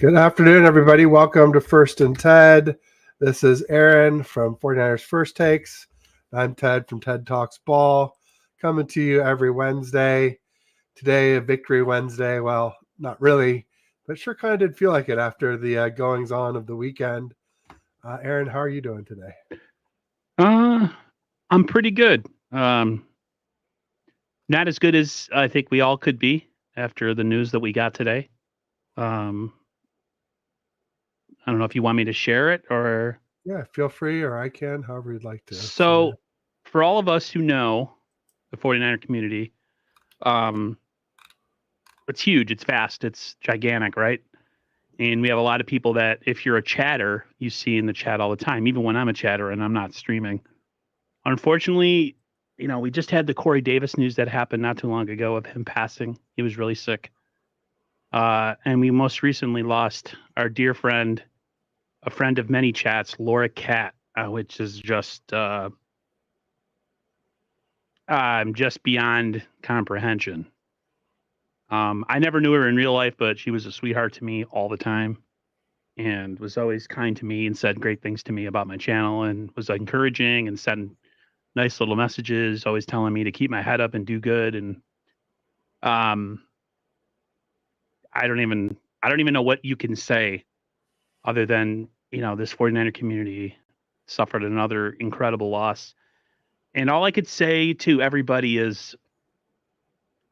Good afternoon, everybody. Welcome to First and Ted. This is Aaron from 49ers First Takes. I'm Ted from Ted Talks Ball, coming to you every Wednesday. Today, a Victory Wednesday. Well, not really, but sure kind of did feel like it after the goings-on of the weekend. Aaron, how are you doing today? I'm pretty good. Not as good as I think we all could be after the news that we got today. I don't know if you want me to share it or. Yeah, feel free, or I can, however you'd like to. So, for all of us who know the 49er community, it's huge, it's vast, it's gigantic, right? And we have a lot of people that, if you're a chatter, you see in the chat all the time, even when I'm a chatter and I'm not streaming. Unfortunately, we just had the Corey Davis news that happened not too long ago of him passing. He was really sick. And we most recently lost our dear friend, a friend of many chats, Laura Cat, which is just beyond comprehension. I never knew her in real life, but she was a sweetheart to me all the time and was always kind to me and said great things to me about my channel and was encouraging and sent nice little messages, always telling me to keep my head up and do good. And I don't even know what you can say other than, this 49er community suffered another incredible loss. And all I could say to everybody is,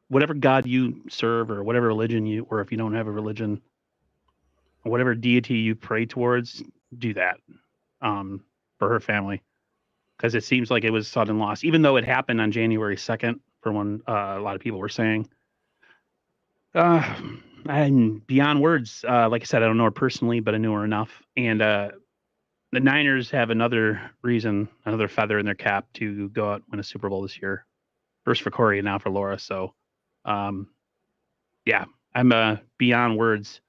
whatever God you serve or whatever religion you, or if you don't have a religion, or whatever deity you pray towards, do that for her family. Because it seems like it was sudden loss, even though it happened on January 2nd, for when a lot of people were saying. And beyond words, like I said, I don't know her personally, but I knew her enough. And the Niners have another reason, another feather in their cap to go out and win a Super Bowl this year. First for Corey and now for Laura. So, yeah, I'm beyond words.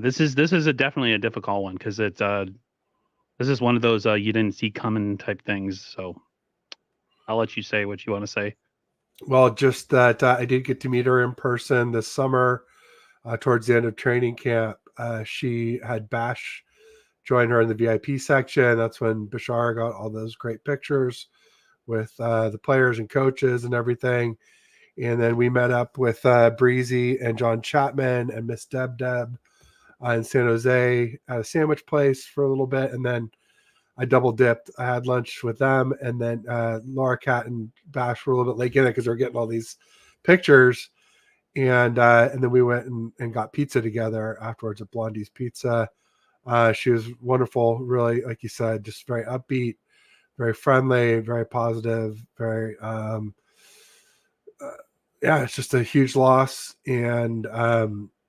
This is definitely a difficult one because it's this is one of those you didn't see coming type things. So I'll let you say what you want to say. Well, just that I did get to meet her in person this summer towards the end of training camp. She had Bash join her in the VIP section. That's when Bashar got all those great pictures with the players and coaches and everything. And then we met up with Breezy and John Chapman and Miss Deb in San Jose at a sandwich place for a little bit. And then I double dipped. I had lunch with them, and then Laura Cat and Bash were a little bit late in it because they were getting all these pictures, and then we went and got pizza together afterwards at Blondie's Pizza. She was wonderful, really, like you said, just very upbeat, very friendly, very positive, very yeah. It's just a huge loss, and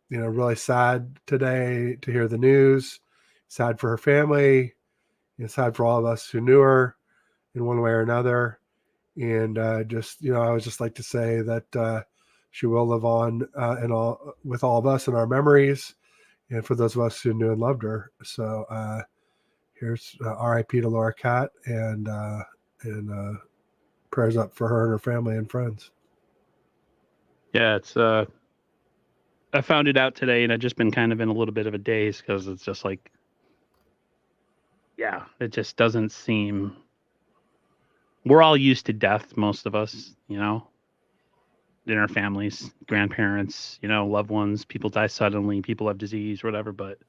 really sad today to hear the news. Sad for her family. It's sad for all of us who knew her in one way or another. And I would just like to say that she will live on with all of us in our memories and for those of us who knew and loved her. So here's RIP to Laura Cat and prayers up for her and her family and friends. Yeah, it's I found it out today and I've just been kind of in a little bit of a daze because it's just like, yeah, it just doesn't seem. We're all used to death, most of us, in our families, grandparents, loved ones. People die suddenly, people have disease, whatever. But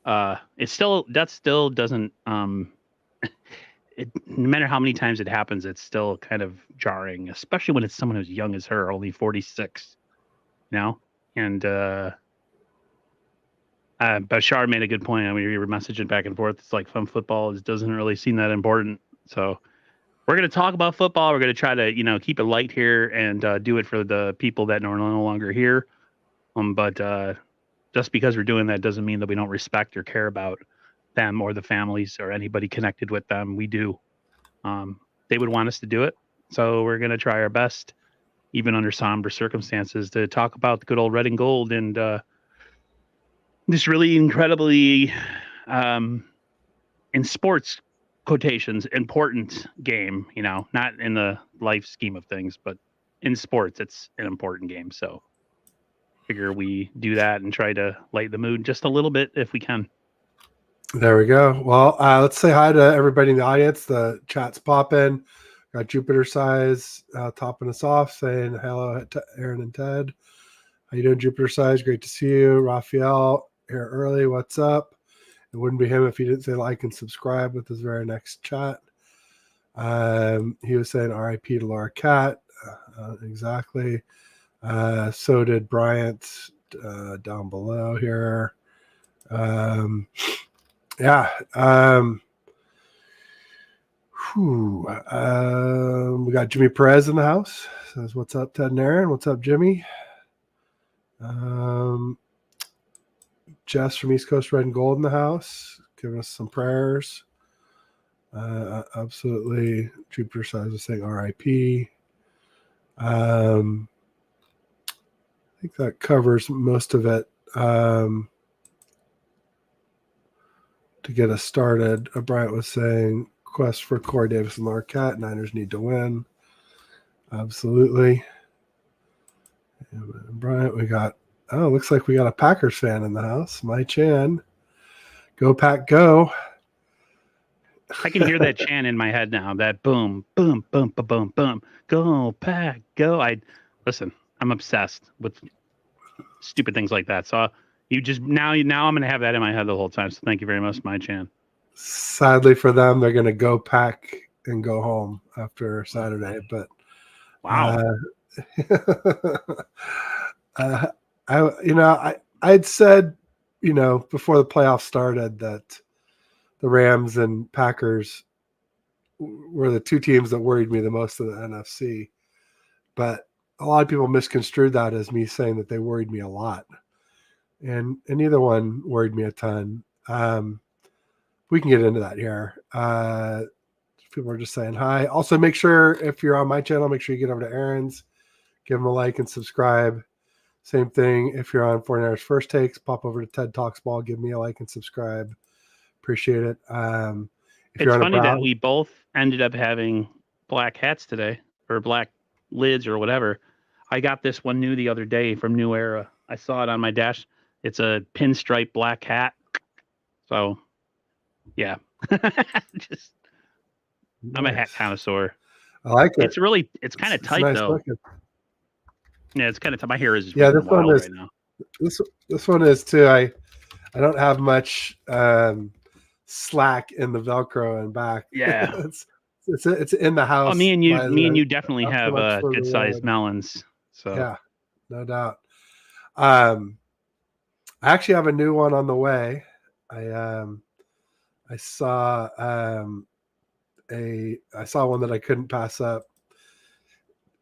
that still doesn't. No matter how many times it happens, it's still kind of jarring, especially when it's someone as young as her, only 46. And Bashar made a good point. I mean, we were messaging back and forth. It's like fun football doesn't really seem that important. So we're going to talk about football. We're going to try to, keep it light here and do it for the people that are no longer here. But just because we're doing that doesn't mean that we don't respect or care about them or the families or anybody connected with them. We do. They would want us to do it. So we're going to try our best, even under somber circumstances, to talk about the good old red and gold and this really incredibly, in sports quotations, important game, not in the life scheme of things, but in sports, it's an important game. So figure we do that and try to light the mood just a little bit if we can. There we go. Well, let's say hi to everybody in the audience. The chat's popping. Got Jupiter Size topping us off, saying hello to Aaron and Ted. How you doing, Jupiter Size? Great to see you. Raphael here early. What's up? It wouldn't be him if he didn't say like and subscribe with his very next chat. He was saying RIP to Laura Cat. Exactly. So did Bryant down below here. Yeah. We got Jimmy Perez in the house. Says, what's up, Ted and Aaron? What's up, Jimmy? Jess from East Coast Red and Gold in the house, giving us some prayers. Absolutely. Jupiter Size was saying RIP. I think that covers most of it. To get us started, Bryant was saying quest for Corey Davis and Marquette. Niners need to win. Absolutely. And Bryant, looks like we got a Packers fan in the house. My Chan. Go Pack, go. I can hear that chant in my head now. That boom, boom, boom, boom, boom, boom. Go Pack, go. I'm obsessed with stupid things like that. So you just now I'm going to have that in my head the whole time. So thank you very much, my Chan. Sadly for them, they're going to go pack and go home after Saturday. But wow, I'd said, before the playoffs started that the Rams and Packers were the two teams that worried me the most in the NFC. But a lot of people misconstrued that as me saying that they worried me a lot. And neither one worried me a ton. We can get into that here. People are just saying hi. Also, make sure if you're on my channel, make sure you get over to Aaron's, give him a like and subscribe. Same thing if you're on 49ers First Takes, pop over to TED Talks Ball, give me a like and subscribe. Appreciate it. It's funny that we both ended up having black hats today, or black lids or whatever. I got this one new the other day from New Era. I saw it on my dash. It's a pinstripe black hat. So, yeah. Just, nice. I'm a hat connoisseur. I like it. It's kind of tight, nice though. Looking. Yeah, it's kind of tight. My hair is this one is right now. This one is too. I don't have much slack in the Velcro and back. Yeah. It's in the house. Oh, me and you definitely have good sized melons. So yeah, no doubt. I actually have a new one on the way. I saw I saw one that I couldn't pass up.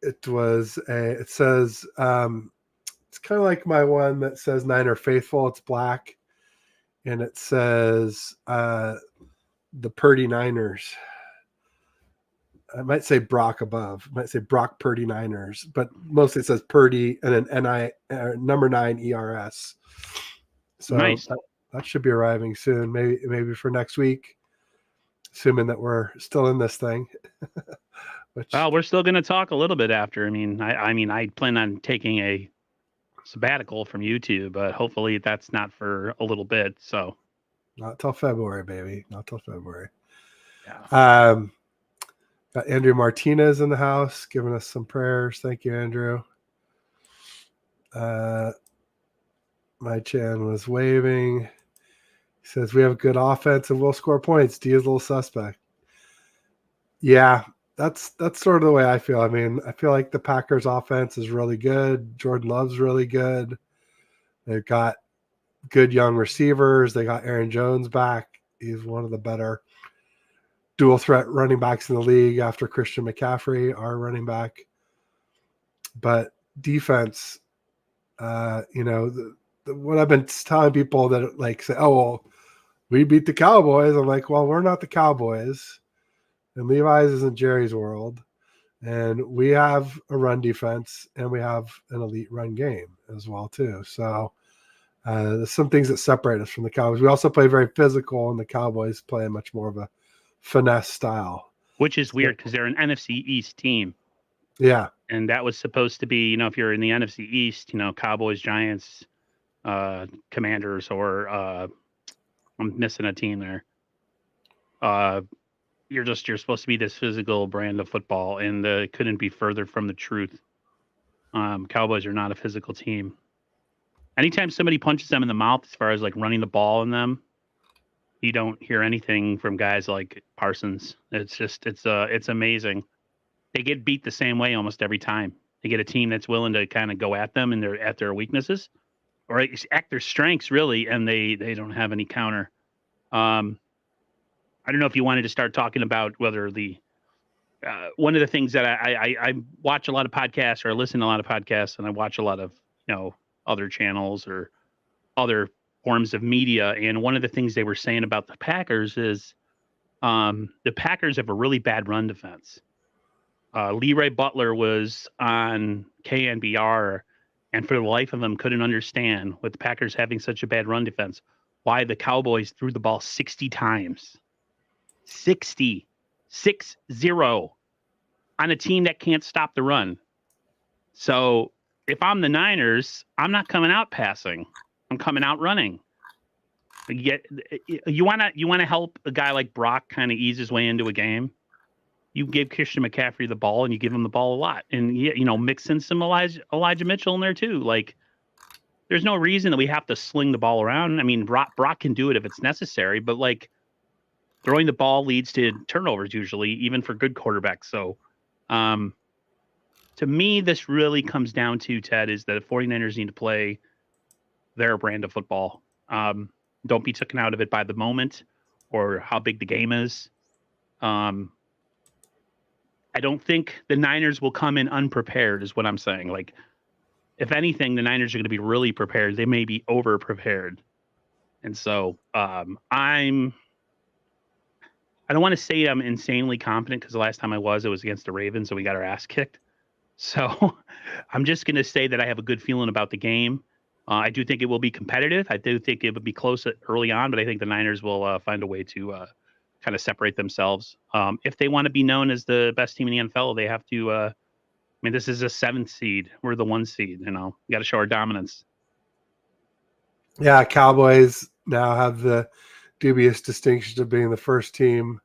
It says it's kind of like my one that says Niner Faithful. It's black, and it says the Purdy Niners. I might say Brock above. I might say Brock Purdy Niners, but mostly it says Purdy and then number 9 ERS. So nice. That should be arriving soon. Maybe for next week, assuming that we're still in this thing. Well, we're still going to talk a little bit after. I plan on taking a sabbatical from YouTube, but hopefully that's not for a little bit. So not till February, baby. Not till February. Yeah. Got Andrew Martinez in the house giving us some prayers. Thank you, Andrew. My Chan was waving. He says we have a good offense and we'll score points. D is a little suspect. Yeah, that's sort of the way I feel. I feel like the Packers offense is really good. Jordan Love's really good. They've got good young receivers. They got Aaron Jones back. He's one of the better dual threat running backs in the league after Christian McCaffrey, our running back. But defense, what I've been telling people that like say, oh, well, we beat the Cowboys. I'm like, well, we're not the Cowboys. And Levi's isn't Jerry's world. And we have a run defense and we have an elite run game as well, too. So there's some things that separate us from the Cowboys. We also play very physical, and the Cowboys play much more of a finesse style. Which is weird because they're an NFC East team. Yeah. And that was supposed to be, if you're in the NFC East, Cowboys, Giants, Commanders, or I'm missing a team there. You're supposed to be this physical brand of football, and couldn't be further from the truth. Cowboys are not a physical team. Anytime somebody punches them in the mouth, as far as like running the ball in them, you don't hear anything from guys like Parsons. It's amazing. They get beat the same way almost every time. They get a team that's willing to kind of go at them and at their weaknesses, or act their strengths really, and they don't have any counter. I don't know if you wanted to start talking about whether one of the things that I watch a lot of podcasts, or I listen to a lot of podcasts, and I watch a lot of other channels or other forms of media. And one of the things they were saying about the Packers is the Packers have a really bad run defense. Leroy Butler was on KNBR, and for the life of him couldn't understand, with the Packers having such a bad run defense, why the Cowboys threw the ball 60 times. 60. 6-0 on a team that can't stop the run. So if I'm the Niners, I'm not coming out passing. I'm coming out running. You want to help a guy like Brock kind of ease his way into a game. You give Christian McCaffrey the ball, and you give him the ball a lot, and mix in some Elijah Mitchell in there too. Like, there's no reason that we have to sling the ball around. I mean, Brock can do it if it's necessary, but like, throwing the ball leads to turnovers usually, even for good quarterbacks. So, to me, this really comes down to, Ted, is that the 49ers need to play their brand of football. Don't be taken out of it by the moment or how big the game is. I don't think the Niners will come in unprepared, is what I'm saying. Like, if anything, the Niners are going to be really prepared. They may be over prepared. And so I don't want to say I'm insanely confident, because the last time it was against the Ravens, and we got our ass kicked. So I'm just going to say that I have a good feeling about the game. I do think it will be competitive. I do think it would be close early on, but I think the Niners will find a way to kind of separate themselves. If they want to be known as the best team in the NFL, they have to. This is a 7th seed. We're the 1 seed. We got to show our dominance. Yeah, Cowboys now have the dubious distinction of being the first team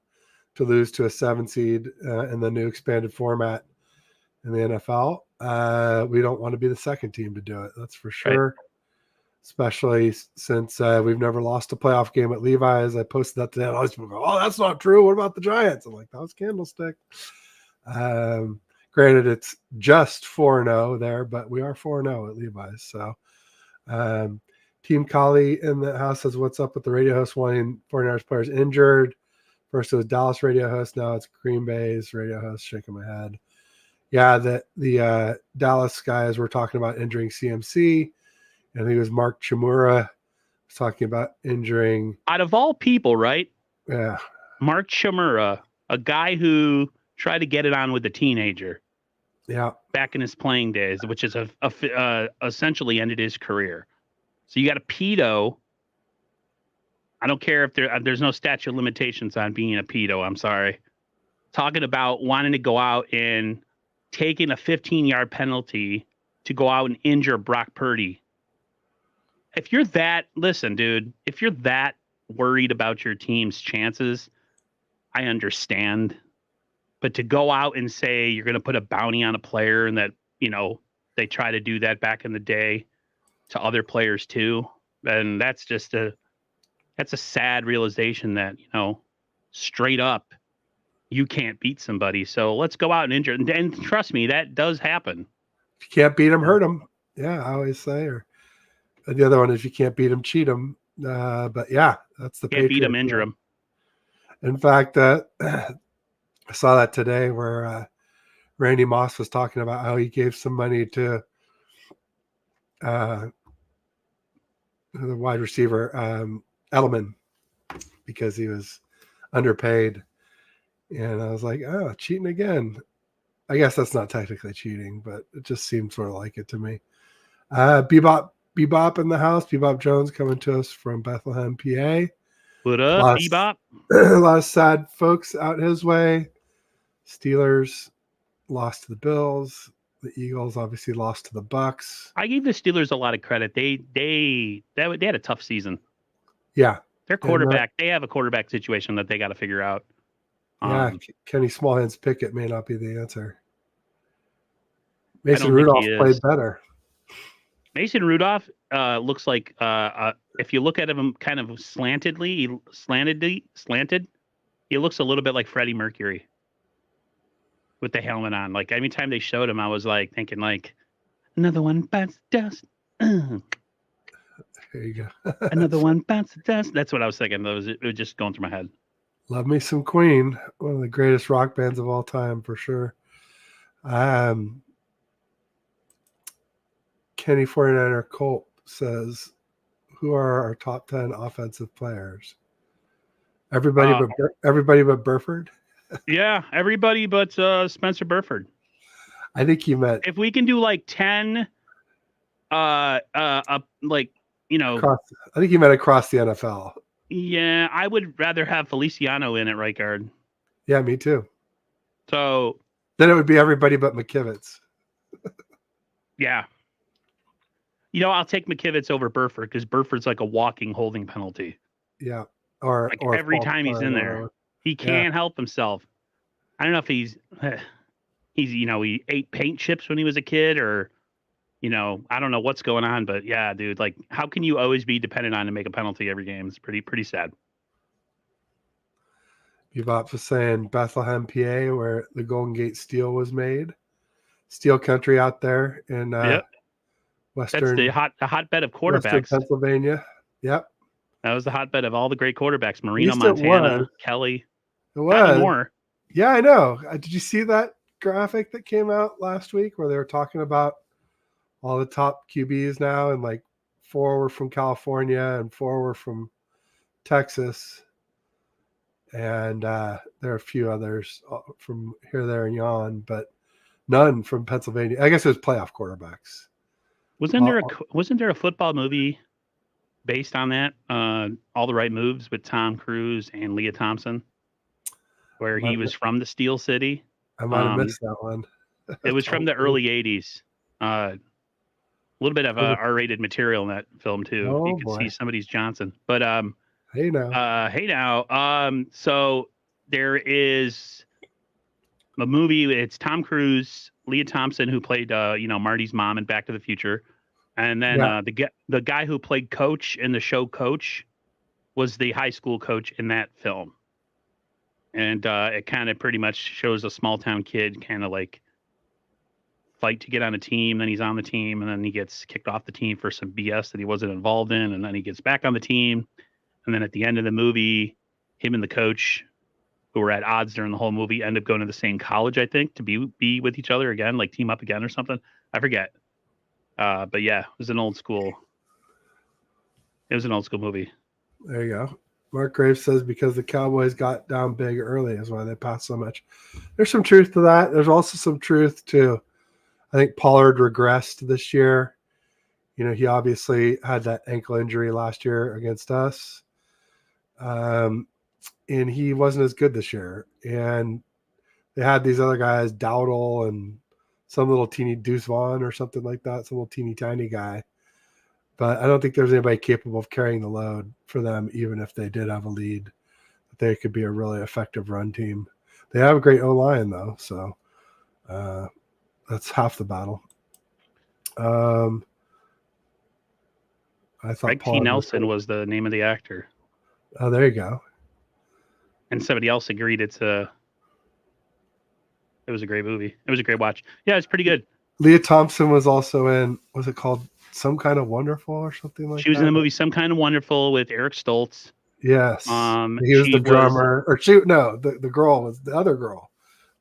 to lose to a 7 seed in the new expanded format in the NFL. We don't want to be the second team to do it. That's for sure. Right. Especially since we've never lost a playoff game at Levi's. I posted that today. And all these people go, "Oh, that's not true. What about the Giants?" I'm like, that was Candlestick. Granted, it's just 4-0 there, but we are 4-0 at Levi's. So Team Collie in the house says, "What's up with the radio host wanting 49ers players injured?" First it was Dallas radio host. Now it's Green Bay's radio host. Shaking my head. Yeah, the Dallas guys were talking about injuring CMC. I think it was Mark Chmura was talking about injuring. Out of all people, right? Yeah. Mark Chmura, a guy who tried to get it on with a teenager. Yeah. Back in his playing days, which is essentially ended his career. So you got a pedo. I don't care if there's no statute of limitations on being a pedo. I'm sorry. Talking about wanting to go out and taking a 15-yard penalty to go out and injure Brock Purdy. If you're that worried about your team's chances, I understand. But to go out and say you're going to put a bounty on a player, and that, they try to do that back in the day to other players too, then that's a sad realization that, straight up, you can't beat somebody. So let's go out and injure. And trust me, that does happen. If you can't beat them, hurt them. Yeah, I always say. Or the other one is, if you can't beat them, cheat them. But yeah, that's the can't beat them, injure them. In fact, I saw that today where Randy Moss was talking about how he gave some money to the wide receiver Edelman because he was underpaid. And I was like, oh, cheating again. I guess that's not technically cheating, but it just seemed sort of like it to me. Bebop in the house. Bebop Jones coming to us from Bethlehem, PA. What up, Bebop? A lot of sad folks out his way. Steelers lost to the Bills. The Eagles obviously lost to the Bucks. I gave the Steelers a lot of credit. They had a tough season. Yeah. Their quarterback, they have a quarterback situation that they got to figure out. Yeah, Kenny Smallhands Pickett may not be the answer. Mason I don't think Rudolph he is. played better. Mason Rudolph looks like if you look at him kind of slanted, he looks a little bit like Freddie Mercury with the helmet on. Like every time they showed him, I was like thinking like another one bites dust. There you go. Another one bites dust. That's what I was thinking. It was just going through my head. Love me some Queen, one of the greatest rock bands of all time for sure. Kenny 49er Colt says, who are our top 10 offensive players? Everybody but Burford? Yeah, everybody but Spencer Burford. I think he meant if we can do like 10 like, you know, I think he meant across the NFL. Yeah, I would rather have Feliciano in at right guard. Yeah, me too. So then it would be everybody but McKivitz. Yeah. You know, I'll take McKivitz over Burford because Burford's like a walking holding penalty. Yeah. Or every time he's in there, he can't help himself. I don't know if he ate paint chips when he was a kid or, I don't know what's going on, but yeah, dude, like how can you always be dependent on to make a penalty every game? It's pretty sad. Bebop was saying Bethlehem, PA, where the Golden Gate Steel was made. Steel country out there in Western. That's the hotbed of quarterbacks. Western Pennsylvania. Yep. That was the hotbed of all the great quarterbacks. Marino, Montana, Kelly. It was. Not anymore. Yeah, I know. Did you see that graphic that came out last week where they were talking about all the top QBs now, and like 4 were from California and 4 were from Texas, and there are a few others from here, there, and yon, but none from Pennsylvania. I guess it was playoff quarterbacks. Wasn't there a football movie based on that? All the Right Moves with Tom Cruise and Leah Thompson, where he was from the Steel City. I might have missed that one. It was from the early 80s. A little bit of R-rated material in that film too. Oh, you can see somebody's Johnson. But hey now. So there is a movie. It's Tom Cruise, Leah Thompson, who played Marty's mom in Back to the Future, and then the guy who played Coach in the show Coach was the high school coach in that film. And it kind of pretty much shows a small town kid kind of like fight to get on a team. Then he's on the team, and then he gets kicked off the team for some BS that he wasn't involved in. And then he gets back on the team. And then at the end of the movie, him and the coach, who were at odds during the whole movie, end up going to the same college, I think, to be with each other again, like team up again or something. I forget. But yeah, it was an old school movie. There you go. Mark Graves says because the Cowboys got down big early is why they passed so much. There's some truth to that. There's also some truth to, I think Pollard regressed this year. He obviously had that ankle injury last year against us. And he wasn't as good this year. And they had these other guys, Dowdle and some little teeny Deuce Vaughn or something like that, some little teeny tiny guy. But I don't think there's anybody capable of carrying the load for them, even if they did have a lead. They could be a really effective run team. They have a great O-line, though, so that's half the battle. I thought Greg T. Nelson was the name of the actor. Oh, there you go. And somebody else agreed it was a great movie. It was a great watch. Yeah, it's pretty good. Leah Thompson was also in, was it called Some Kind of Wonderful or something like that? She was in the movie Some Kind of Wonderful with Eric Stoltz. Yes. He was the drummer. The other girl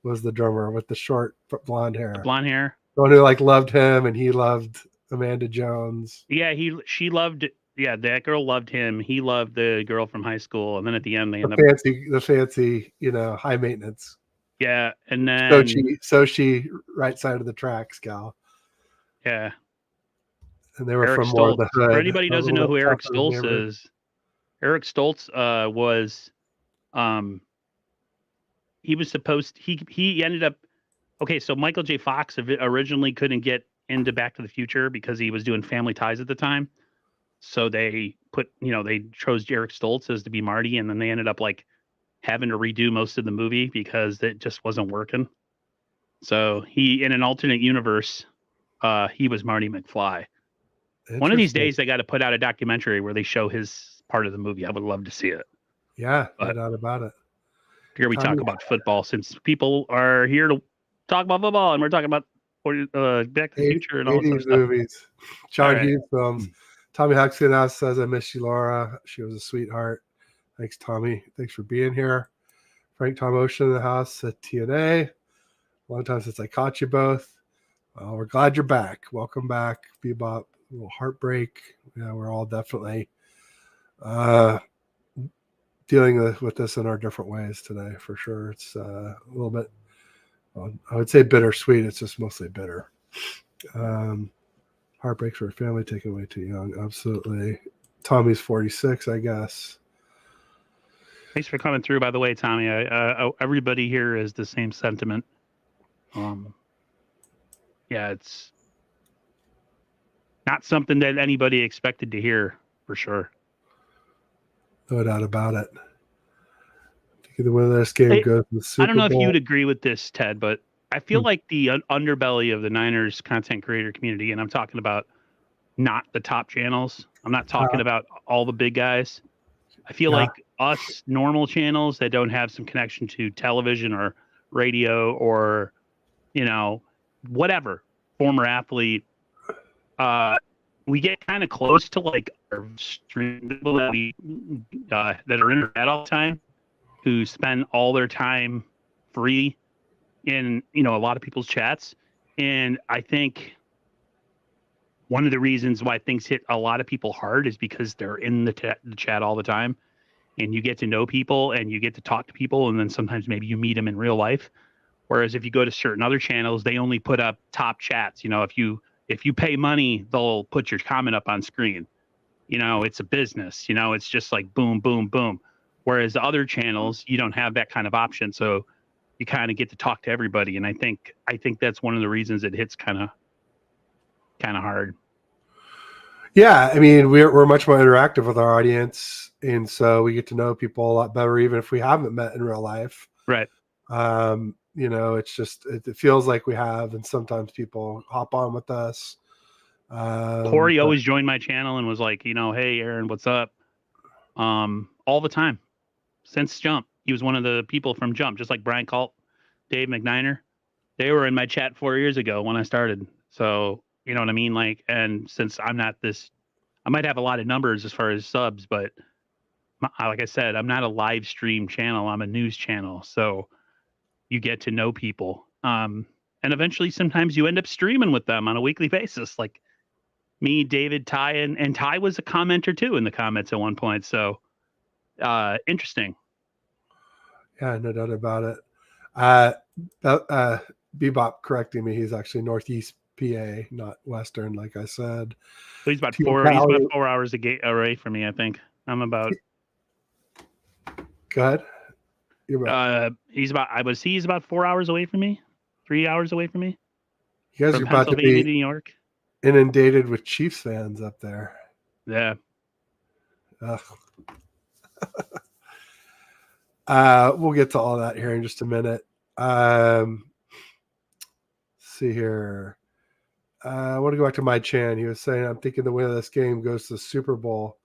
was the drummer with the short blonde hair. The blonde hair. The one who loved him and he loved Amanda Jones. Yeah, that girl loved him. He loved the girl from high school. And then at the end, the fancy, high maintenance. Yeah, and then Sochi right side of the tracks gal. Yeah, and they were Eric from more of the hood. For anybody who doesn't know who Eric Stoltz is, Eric Stoltz was, he was supposed he ended up Okay, so Michael J. Fox originally couldn't get into Back to the Future because he was doing Family Ties at the time. So they they chose Eric Stoltz as to be Marty, and then they ended up like having to redo most of the movie because it just wasn't working. So he, in an alternate universe, he was Marty McFly. One of these Interesting. days, they got to put out a documentary where they show his part of the movie. I would love to see it. Yeah, no But doubt about it. here we Tommy, talk about football since people are here to talk about football, and we're talking about Back to the Future and all this other 80s stuff. movies, All John right. Hughes films. Tommy Huxley now says, I miss you, Laura. She was a sweetheart. Thanks, Tommy. Thanks for being here. Frank Tom Ocean in the house at TNA. Long time since I caught you both. Well, we're glad you're back. Welcome back, Bebop. A little heartbreak. Yeah, we're all definitely dealing with this in our different ways today, for sure. It's a little bit, well, I would say bittersweet. It's just mostly bitter. Heartbreak for a family taken away too young. Absolutely. Tommy's 46, I guess. Thanks for coming through, by the way, Tommy. Everybody here is the same sentiment. Yeah, it's not something that anybody expected to hear, for sure. No doubt about it. The winner of this game goes to the Super I don't know Bowl. if you'd agree with this, Ted, but I feel like the underbelly of the Niners content creator community, and I'm talking about not the top channels. I'm not talking about all the big guys. I feel like us normal channels that don't have some connection to television or radio or, whatever, former athlete, we get kind of close to like our stream people that are internet all the time, who spend all their time free in a lot of people's chats. And I think one of the reasons why things hit a lot of people hard is because they're in the chat all the time, and you get to know people and you get to talk to people, and then sometimes maybe you meet them in real life. Whereas if you go to certain other channels, they only put up top chats. If you pay money, they'll put your comment up on screen. It's a business. It's just like boom, boom, boom. Whereas the other channels, you don't have that kind of option. So you kind of get to talk to everybody. And I think that's one of the reasons it hits kind of hard. Yeah, I mean, we're much more interactive with our audience, and so we get to know people a lot better, even if we haven't met in real life. Right. It's just it feels like we have, and sometimes people hop on with us. Corey always joined my channel and was like, hey, Aaron, what's up? All the time since Jump. He was one of the people from Jump, just like Brian Colt, Dave McNiner. They were in my chat 4 years ago when I started. So, you know what I mean? Like, and since I'm not I might have a lot of numbers as far as subs, but like I said, I'm not a live stream channel. I'm a news channel. So you get to know people. And eventually sometimes you end up streaming with them on a weekly basis. Like me, David, Ty, and Ty was a commenter too in the comments at one point. So interesting. Yeah, no doubt about it. Bebop correcting me. He's actually Northeast PA, not Western, like I said. So he's about 4 hours away from me, I think. I'm about. Go ahead. He's about 4 hours away from me, 3 hours away from me. You guys from are about to be New York, inundated with Chiefs fans up there. Yeah. We'll get to all that here in just a minute. See here. I want to go back to my Chan. He was saying, I'm thinking the winner of this game goes to the Super Bowl.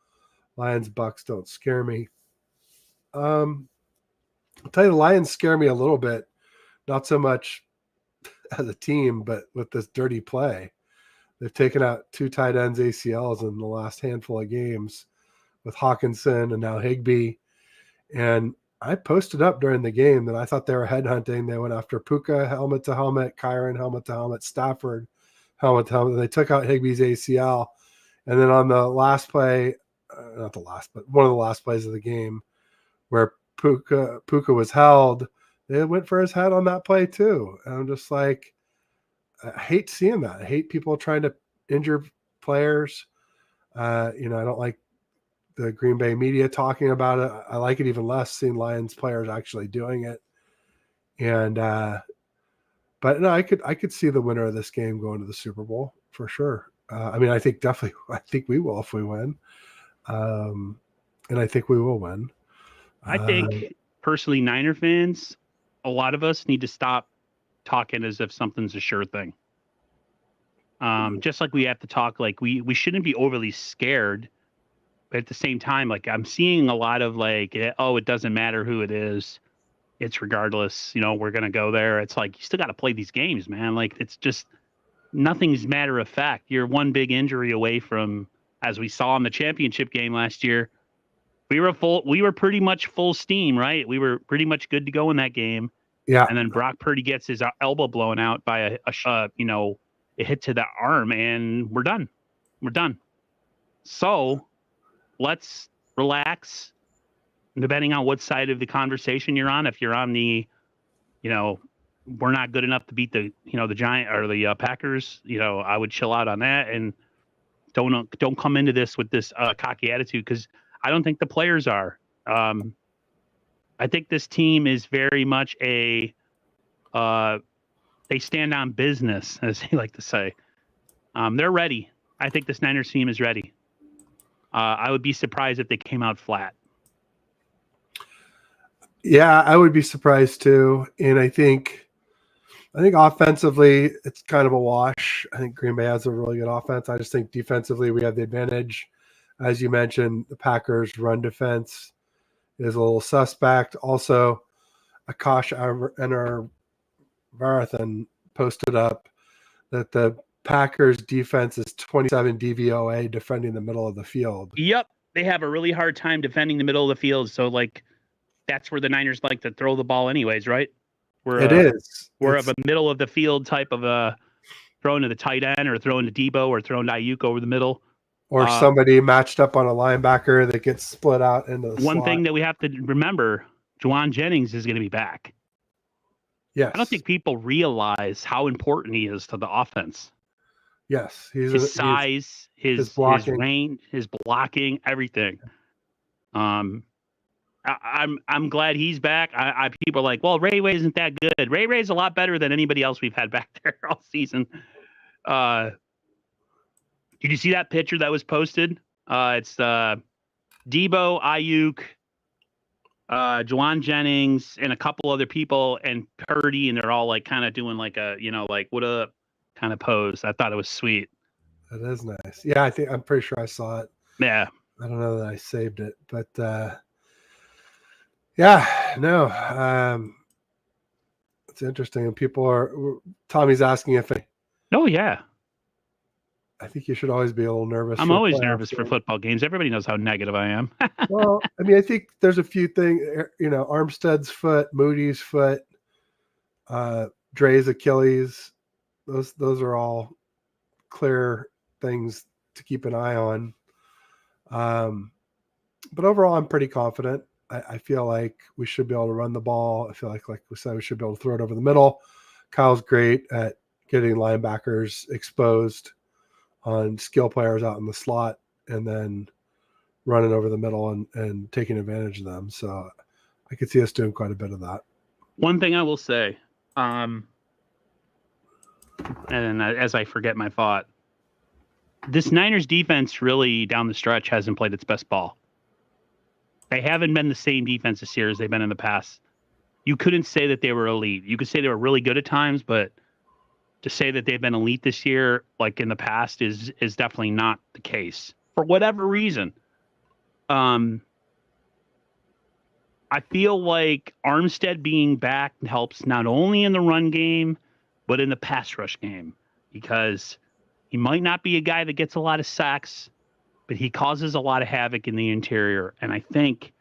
Lions, Bucks don't scare me. I'll tell you, the Lions scare me a little bit. Not so much as a team, but with this dirty play. They've taken out 2 tight ends ACLs in the last handful of games with Hawkinson and now Higbee. And I posted up during the game that I thought they were headhunting. They went after Puka helmet to helmet, Kyron helmet to helmet, Stafford helmet to helmet. They took out Higbee's ACL. And then on the last play, not the last, but one of the last plays of the game where Puka was held, they went for his head on that play too. And I'm just like, I hate seeing that. I hate people trying to injure players. I don't like the Green Bay media talking about it. I like it even less seeing Lions players actually doing it. And But no, I could see the winner of this game going to the Super Bowl for sure. I mean, I think we will if we win, and I think we will win. I think personally, Niner fans, a lot of us need to stop talking as if something's a sure thing. Just like we have to talk like we shouldn't be overly scared, but at the same time, like I'm seeing a lot of like, oh, it doesn't matter who it is. It's regardless, we're gonna go there. It's like you still got to play these games, man. Like it's just nothing's matter of fact. You're one big injury away from, as we saw in the championship game last year. We were pretty much full steam, right? We were pretty much good to go in that game. Yeah. And then Brock Purdy gets his elbow blown out by a hit to the arm, and we're done. We're done. So let's relax. Depending on what side of the conversation you're on, if you're on the, we're not good enough to beat the Giant or the Packers, I would chill out on that and don't come into this with this cocky attitude, because I don't think the players are. I think this team is very much they stand on business, as they like to say. They're ready. I think this Niners team is ready. I would be surprised if they came out flat. Yeah, I would be surprised too. And I think offensively, it's kind of a wash. I think Green Bay has a really good offense. I just think defensively, we have the advantage. As you mentioned, the Packers' run defense is a little suspect. Also, Akash and our marathon posted up that the Packers' defense is 27 DVOA defending the middle of the field. Yep, they have a really hard time defending the middle of the field. So, like, that's where the Niners like to throw the ball anyways, right? We're a middle of the field type of throwing to the tight end or throwing to Debo or throwing to Ayuk over the middle. Or somebody matched up on a linebacker that gets split out into the One slot. thing that we have to remember, Juwan Jennings is going to be back. Yes. I don't think people realize how important he is to the offense. Yes. His size, his blocking. His range, his blocking, everything. I'm glad he's back. People are like, well, Ray isn't that good. Ray's a lot better than anybody else we've had back there all season. Did you see that picture that was posted? It's Debo, Ayuk, Juwan Jennings, and a couple other people, and Purdy, and they're all like kind of doing like a, like what up kind of pose. I thought it was sweet. That is nice. Yeah, I'm pretty sure I saw it. Yeah. I don't know that I saved it, but yeah, no. It's interesting. And Tommy's asking if oh yeah. I think you should always be a little nervous. I'm always nervous for football games. Everybody knows how negative I am. Well, I mean, I think there's a few things, Armstead's foot, Moody's foot, Dre's Achilles. Those are all clear things to keep an eye on. But overall, I'm pretty confident. I feel like we should be able to run the ball. I feel like we said, we should be able to throw it over the middle. Kyle's great at getting linebackers exposed on skill players out in the slot and then running over the middle and taking advantage of them. So I could see us doing quite a bit of that. One thing I will say, and as I forget my thought, this Niners defense really down the stretch hasn't played its best ball. They haven't been the same defense this year as they've been in the past. You couldn't say that they were elite. You could say they were really good at times, but to say that they've been elite this year, like in the past, is definitely not the case for whatever reason. I feel like Armstead being back helps not only in the run game, but in the pass rush game, because he might not be a guy that gets a lot of sacks, but he causes a lot of havoc in the interior. And I think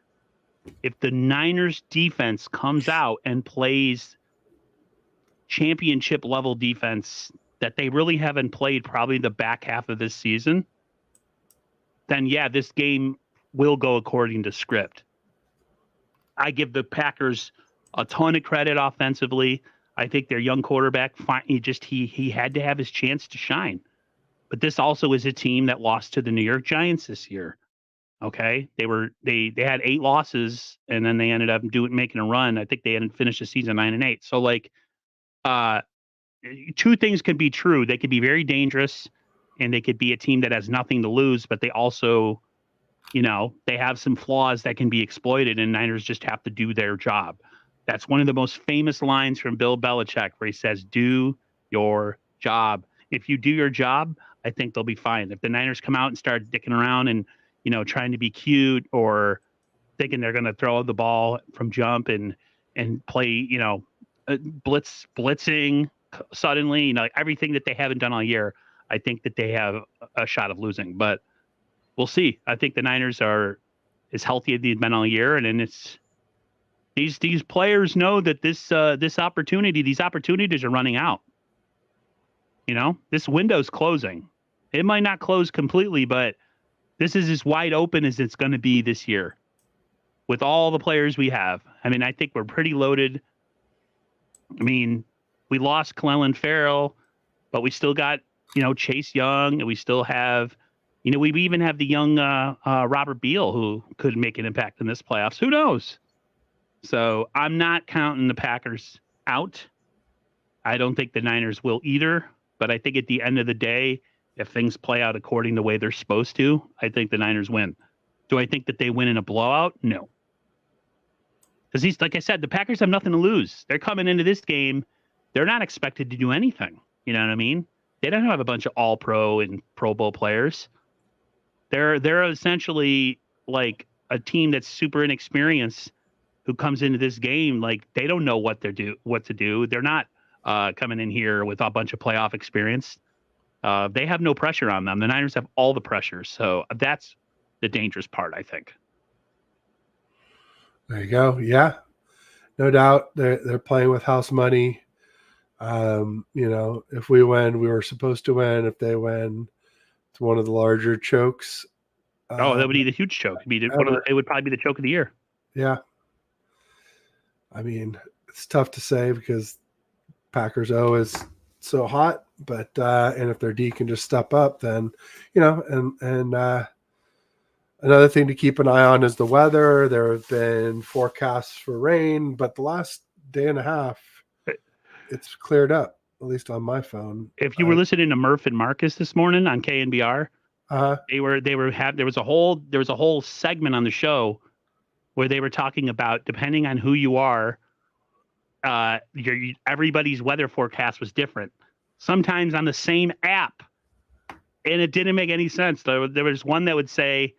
if the Niners defense comes out and plays championship level defense that they really haven't played probably the back half of this season, then yeah, this game will go according to script. I give the Packers a ton of credit offensively. I think their young quarterback, he had to have his chance to shine. But this also is a team that lost to the New York Giants this year. Okay, they had 8 losses, and then they ended up making a run. I think they hadn't finished the season 9-8. So like, two things could be true. They could be very dangerous, and they could be a team that has nothing to lose, but they also, they have some flaws that can be exploited, and Niners just have to do their job. That's one of the most famous lines from Bill Belichick, where he says, "Do your job." If you do your job, I think they'll be fine. If the Niners come out and start dicking around and trying to be cute or thinking they're going to throw the ball from jump and play, blitzing suddenly, like everything that they haven't done all year, I think that they have a shot of losing. But we'll see. I think the Niners are as healthy as they've been all year, and then it's these players know that these opportunities are running out. This window's closing. It might not close completely, but this is as wide open as it's going to be this year with all the players we have. I mean, I think we're pretty loaded. I mean, we lost Clellan Ferrell, but we still got, Chase Young, and we still have, we even have the young Robert Beal who could make an impact in this playoffs. Who knows? So I'm not counting the Packers out. I don't think the Niners will either. But I think at the end of the day, if things play out according to the way they're supposed to, I think the Niners win. Do I think that they win in a blowout? No. Because like I said, the Packers have nothing to lose. They're coming into this game. They're not expected to do anything. You know what I mean? They don't have a bunch of all-pro and Pro Bowl players. They're essentially like a team that's super inexperienced who comes into this game like they don't know what to do. They're not coming in here with a bunch of playoff experience. They have no pressure on them. The Niners have all the pressure. So that's the dangerous part, I think. There you go. Yeah, no doubt. They're playing with house money. If we win, we were supposed to win. If they win, it's one of the larger chokes. That would be the huge choke. It would probably be the choke of the year. Yeah. I mean, it's tough to say because Packers O is so hot, but and if their D can just step up, then and another thing to keep an eye on is the weather. There have been forecasts for rain, but the last day and a half, it's cleared up, at least on my phone. If you were listening to Murph and Marcus this morning on KNBR, there was a whole segment on the show where they were talking about, depending on who you are, everybody's weather forecast was different. Sometimes on the same app, and it didn't make any sense. There was one that would say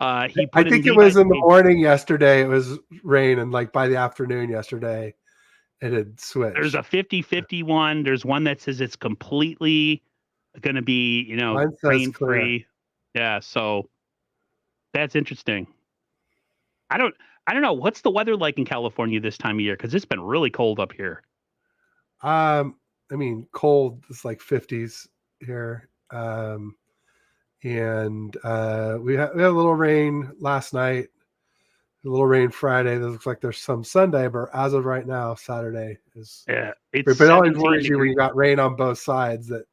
I think it was in the morning yesterday. It was rain, and like by the afternoon yesterday, it had switched. There's a 50-50 one. There's one that says it's completely going to be, rain free. Yeah, so that's interesting. I don't know. What's the weather like in California this time of year? Because it's been really cold up here. I mean, cold is like 50s here. And we had a little rain last night, a little rain Friday. It looks like there's some Sunday, but as of right now, Saturday is. Yeah, but it always worries you when you got rain on both sides that,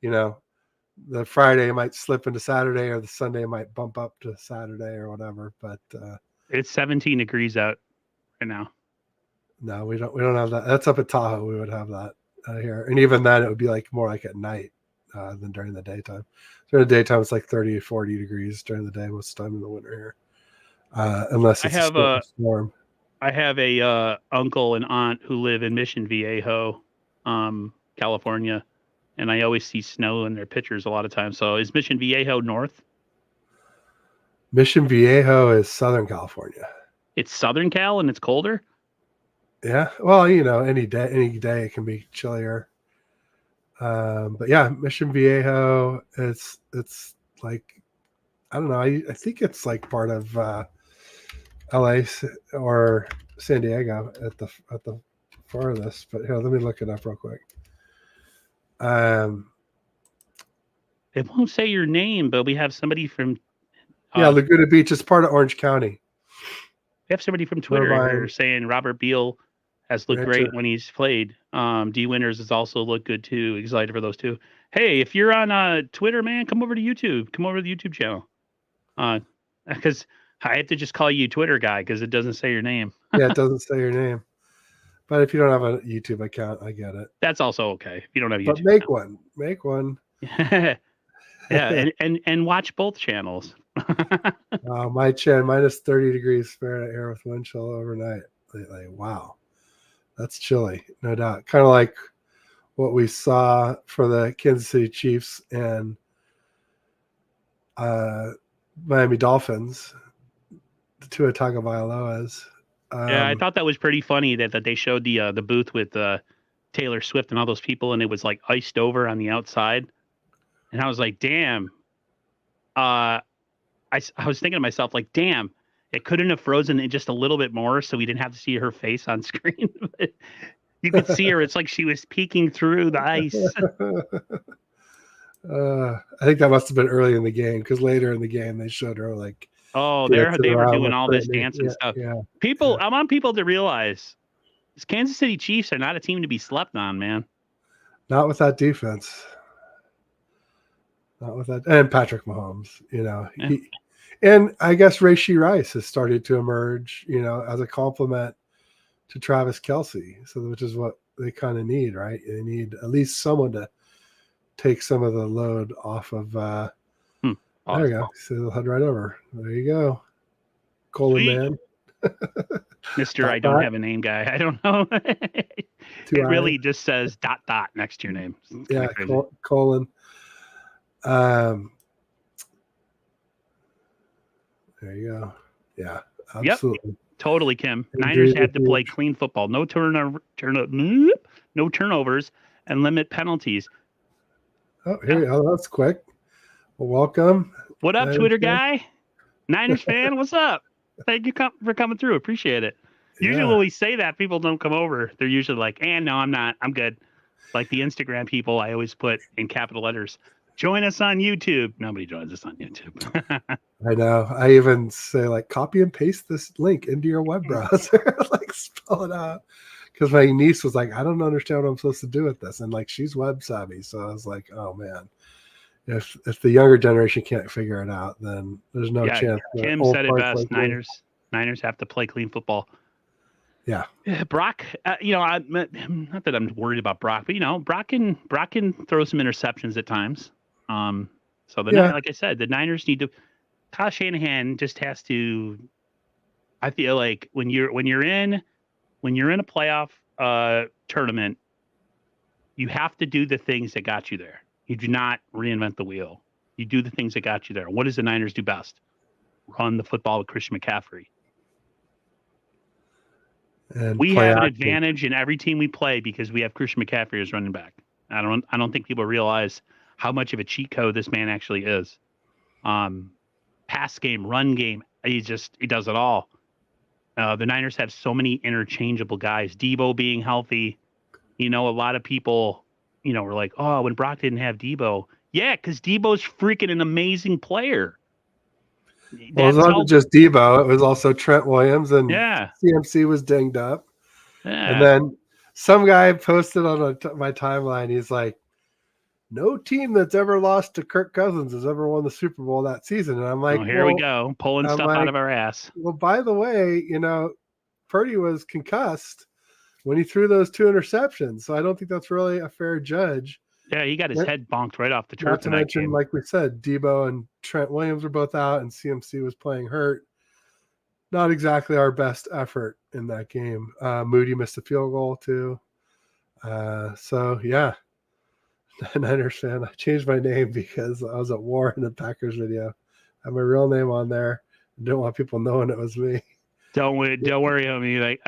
the Friday might slip into Saturday or the Sunday might bump up to Saturday or whatever. But it's 17 degrees out right now. No, we don't have that. That's up at Tahoe. We would have that here, and even then, it would be more like at night than during the daytime. During the daytime, it's like 30 to 40 degrees during the day most of the time in the winter here, unless it's a storm. I have a uncle and aunt who live in Mission Viejo, California, and I always see snow in their pictures a lot of times. So is Mission Viejo north? Mission Viejo is Southern California. It's Southern Cal and it's colder? Yeah. Well, any day it can be chillier. But yeah, Mission Viejo, it's like, I don't know. I think it's like part of LA or San Diego at the farthest. But here, let me look it up real quick. It won't say your name, but we have somebody from Laguna Beach is part of Orange County. We have somebody from Twitter here saying Robert Beal has looked great when he's played. D Winters has also looked good too. Excited for those two. Hey, if you're on Twitter, man, come over to YouTube. Come over to the YouTube channel. Because I have to just call you Twitter guy because it doesn't say your name. Yeah, it doesn't say your name. But if you don't have a YouTube account, I get it. That's also okay. If you don't have a But YouTube make one. Make one. account. Yeah, and watch both channels. My chin, minus 30 degrees Fahrenheit here with wind chill overnight. Like, wow. That's chilly, no doubt. Kind of like what we saw for the Kansas City Chiefs and Miami Dolphins, the Tua Tagovailoas. Yeah, I thought that was pretty funny that they showed the booth with Taylor Swift and all those people, and it was like iced over on the outside, and I was like, damn. I was thinking to myself, like, damn, it couldn't have frozen it just a little bit more, so we didn't have to see her face on screen. You could see her; it's like she was peeking through the ice. I think that must have been early in the game because later in the game they showed her like. Oh, they were doing all this dance and stuff. Yeah. People, I want people to realize these Kansas City Chiefs are not a team to be slept on, man. Not with that defense. Not with that, and Patrick Mahomes. And I guess Rashee Rice has started to emerge. As a complement to Travis Kelce, which is what they kind of need, right? They need at least someone to take some of the load off of. There you go. So they'll head right over. There you go. Colin Man. Mr. I don't have a name guy. I don't know. It really just says ... next to your name. Yeah, colon. There you go. Yeah, absolutely. Yep, totally, Kim. Niners had to play clean football. No turnovers, and limit penalties. Oh, here we go. That's quick. Well, welcome. What up, Twitter guy? Niners fan, what's up? Thank you for coming through. Appreciate it. Usually when we say that, people don't come over. They're usually like, no, I'm not. I'm good. Like the Instagram people, I always put in capital letters, join us on YouTube. Nobody joins us on YouTube. I know. I even say like copy and paste this link into your web browser. Like spell it out. Because my niece was like, I don't understand what I'm supposed to do with this. And like she's web savvy. So I was like, oh man. If the younger generation can't figure it out, then there's no chance. Kim said it best. Like Niners have to play clean football. Yeah. Brock, not that I'm worried about Brock, but Brock can throw some interceptions at times. So like I said, the Niners need to. Kyle Shanahan just has to. I feel like when you're in a playoff tournament, you have to do the things that got you there. You do not reinvent the wheel. You do the things that got you there. What does the Niners do best? Run the football with Christian McCaffrey. And we have an advantage in every team we play because we have Christian McCaffrey as running back. I don't think people realize how much of a cheat code this man actually is. Pass game, run game, he does it all. The Niners have so many interchangeable guys. Debo being healthy, a lot of people. We're like, oh, when Brock didn't have Debo. Yeah, because Debo's freaking an amazing player. Well, it wasn't just Debo. It was also Trent Williams, and CMC was dinged up. Yeah. And then some guy posted on my timeline, he's like, no team that's ever lost to Kirk Cousins has ever won the Super Bowl that season. And I'm like, here we go, pulling stuff out of our ass. Well, by the way, Purdy was concussed when he threw those 2 interceptions. So I don't think that's really a fair judge. Yeah, he got his head bonked right off the turf. Not to mention, like we said, Debo and Trent Williams were both out, and CMC was playing hurt. Not exactly our best effort in that game. Moody missed a field goal too. So yeah, Niners fan. I changed my name because I was at war in the Packers video. I had my real name on there. I didn't want people knowing it was me. Don't worry, homie. Like,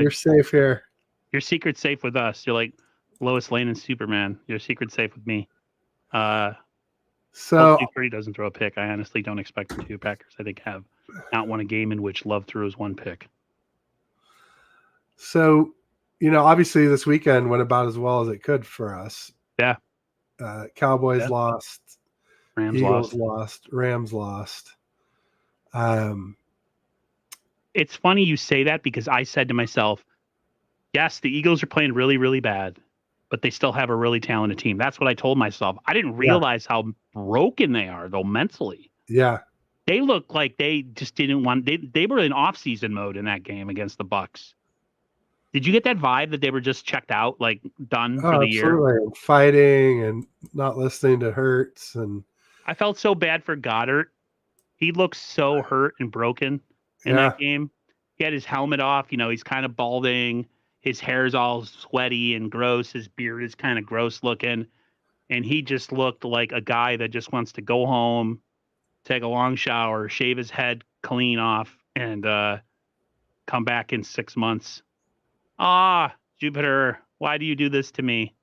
you're safe here. Your secret's safe with us. You're like Lois Lane and Superman. Your secret's safe with me. So hopefully Purdy doesn't throw a pick. I honestly don't expect the 2 Packers. I think have not won a game in which Love throws 1 pick. So, obviously this weekend went about as well as it could for us. Yeah. Cowboys lost. Eagles lost. Rams lost. It's funny you say that because I said to myself, yes, the Eagles are playing really, really bad, but they still have a really talented team. That's what I told myself. I didn't realize how broken they are, though, mentally. Yeah. They look like they just didn't want – they were in off-season mode in that game against the Bucs. Did you get that vibe that they were just checked out, like done for Oh, the year? absolutely. And fighting and not listening to Hurts. And I felt so bad for Goddard. He looked so hurt and broken in that yeah, game. He had his helmet off. He's kind of balding. His hair's all sweaty and gross. His beard is kind of gross looking. And he just looked like a guy that just wants to go home, take a long shower, shave his head clean off, and come back in 6 months. Ah, Jupiter, why do you do this to me?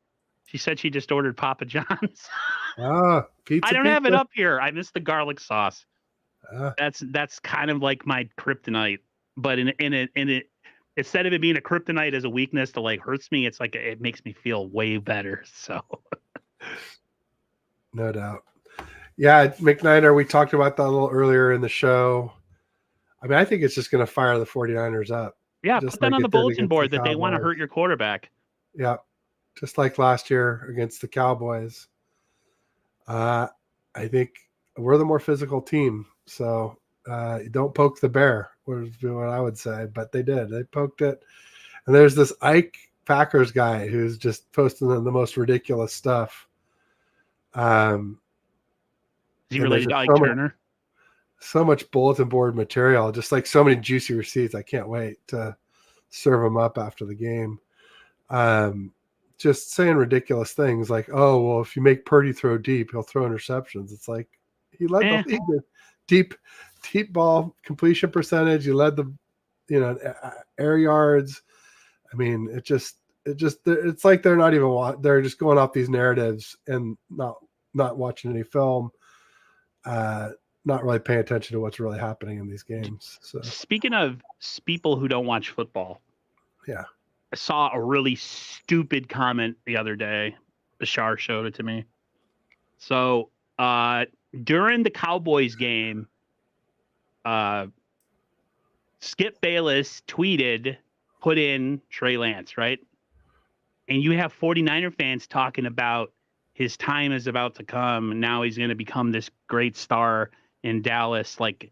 She said she just ordered Papa John's. I pizza, don't have it pizza. up here. I missed the garlic sauce. Ah, That's kind of like my kryptonite. But in it, instead of it being a kryptonite as a weakness that like hurts me, it's like it makes me feel way better. So no doubt. Yeah, McNiner, we talked about that a little earlier in the show. I mean, I think it's just going to fire the 49ers up, yeah, just put that like on the it did bulletin against the board that they want to Cowboys. hurt your quarterback. Yeah, just like last year against the Cowboys. I think we're the more physical team, so don't poke the bear, would be what I would say. But they did. They poked it. And there's this Ike Packers guy who's just posting the most ridiculous stuff. Is he And there's related to just Ike Turner? so much bulletin board material, just like so many juicy receipts. I can't wait to serve them up after the game. Just saying ridiculous things like, oh, well, if you make Purdy throw deep, he'll throw interceptions. It's like he led the league in deep ball completion percentage. He led the, air yards. I mean, it's like they're not even, they're just going off these narratives and not watching any film. Not really paying attention to what's really happening in these games. So Speaking of people who don't watch football, yeah, I saw a really stupid comment the other day. Bashar showed it to me. So during the Cowboys game, Skip Bayless tweeted, put in Trey Lance, right? And you have 49er fans talking about his time is about to come. And now he's going to become this great star in Dallas. Like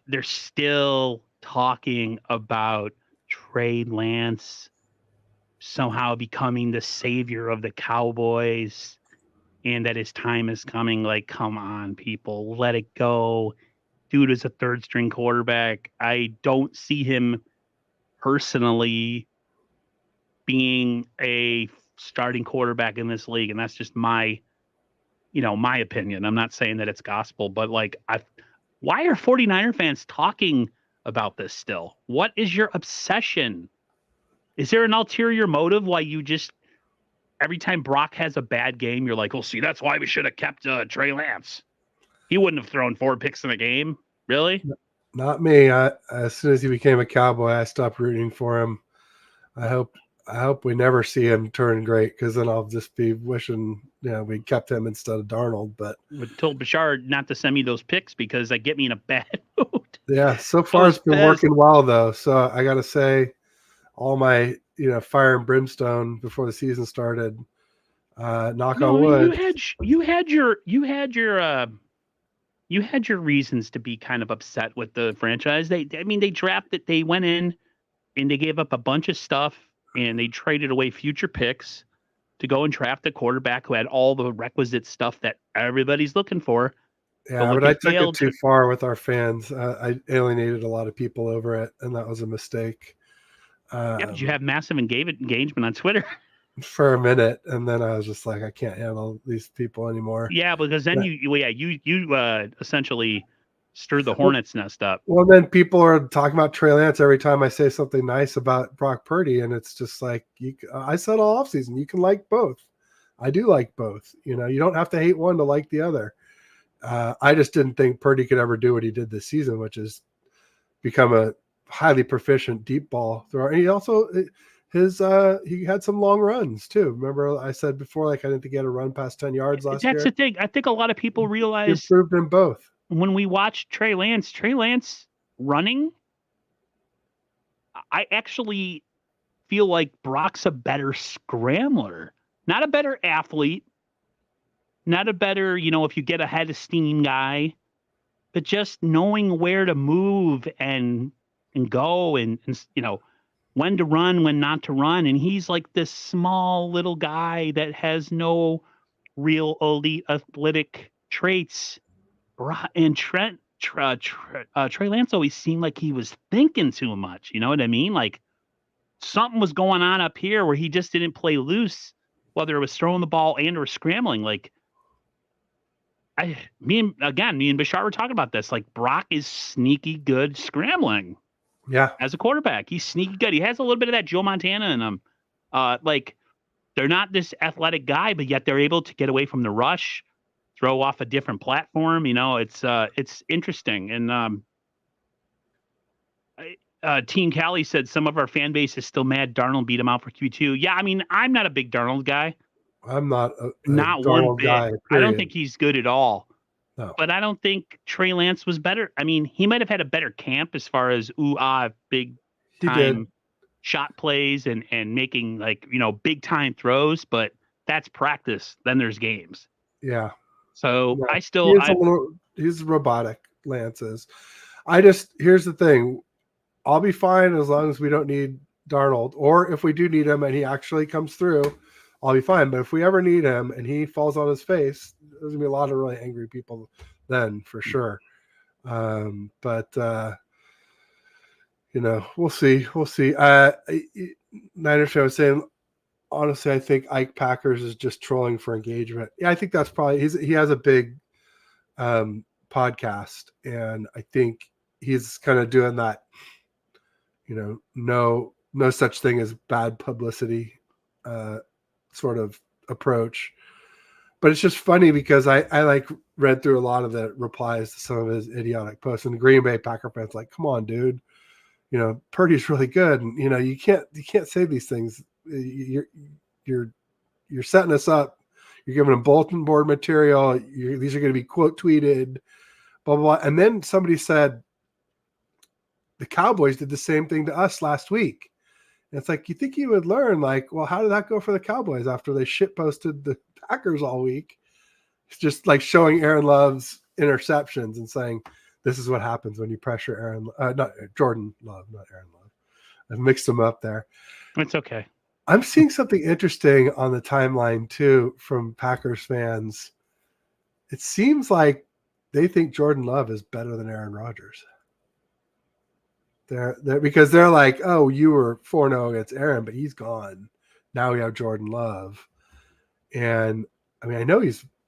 they're still talking about Trey Lance somehow becoming the savior of the Cowboys and that his time is coming. Like, come on, people, let it go. Dude is a third string quarterback. I don't see him personally being a starting quarterback in this league. And that's just my opinion. I'm not saying that it's gospel, but like, why are 49er fans talking about this still? What is your obsession? Is there an ulterior motive why you just every time Brock has a bad game, you're like, "Well, see, that's why we should have kept Trey Lance. He wouldn't have thrown 4 picks in a game." Really? not me. As soon as he became a Cowboy, I stopped rooting for him. I hope we never see him turn great, because then I'll just be wishing we kept him instead of Darnold. But I told Bashar not to send me those picks because they get me in a bad mood. yeah, so I far was it's been pissed. working well though. So I got to say, all my fire and brimstone before the season started. Knock on No, wood. you had your reasons to be kind of upset with the franchise. They went in and they gave up a bunch of stuff and they traded away future picks to go and draft a quarterback who had all the requisite stuff that everybody's looking for. Yeah, Look, but I it took it failed. too far with our fans. I alienated a lot of people over it, and that was a mistake. Yeah, but you have massive engagement on Twitter. For a minute, and then I was just like, I can't handle these people anymore. Yeah, because then But, you essentially stirred the well, hornet's nest up. well, then people are talking about Trey Lance every time I say something nice about Brock Purdy, and it's just like I said all offseason, you can like both. I do like both. You don't have to hate one to like the other. I just didn't think Purdy could ever do what he did this season, which is become a highly proficient deep ball thrower. And he also he had some long runs too. Remember I said before, like I didn't think he had a run past 10 yards last year. That's the thing. I think a lot of people He realize improved in both. when we watched Trey Lance running, I actually feel like Brock's a better scrambler, not a better athlete, not a better, if you get a head of steam guy, but just knowing where to move and go and when to run, when not to run. And he's like this small little guy that has no real elite athletic traits. And Trey Lance always seemed like he was thinking too much. You know what I mean? Like something was going on up here where he just didn't play loose, whether it was throwing the ball and or scrambling. Like me and Bashar were talking about this. Like Brock is sneaky good scrambling. Yeah. As a quarterback, he's sneaky good. He has a little bit of that Joe Montana in him. Like they're not this athletic guy, but yet they're able to get away from the rush, throw off a different platform. You know, it's interesting. And Team Cali said some of our fan base is still mad Darnold beat him out for Q2. Yeah, I mean, I'm not a big Darnold guy. I'm not a Not one Darnold bit. guy. I don't think he's good at all. No. But I don't think Trey Lance was better. I mean, he might have had a better camp as far as big time shot plays and making like, you know, big time throws, but that's practice. Then there's games. Yeah. So yeah. He's robotic, Lance is. Here's the thing. I'll be fine as long as we don't need Darnold, or if we do need him and he actually comes through, I'll be fine. But if we ever need him and he falls on his face, there's gonna be a lot of really angry people then for sure. But you know, we'll see. Niners fan was saying, honestly, I think Ike Packers is just trolling for engagement. Yeah, I think that's probably he has a big podcast, and I think he's kind of doing that. You know, no such thing as bad publicity sort of approach. But it's just funny because I like read through a lot of the replies to some of his idiotic posts, and the Green Bay Packer fans like, come on, dude, you know, Purdy's really good, and you know, you can't say these things. You're setting us up. You're giving them bulletin board material. These are going to be quote tweeted, blah, blah, blah. And then somebody said, the Cowboys did the same thing to us last week. And it's like, you think you would learn, like, well, how did that go for the Cowboys after they shitposted the Packers all week? It's just like showing Aaron Love's interceptions and saying, this is what happens when you pressure Jordan Love, not Aaron Love. I've mixed them up there. It's okay. I'm seeing something interesting on the timeline too from Packers fans. It seems like they think Jordan Love is better than Aaron Rodgers. They're because they're like, oh, you were 4-0 against Aaron, but he's gone. Now we have Jordan Love. And I mean, I know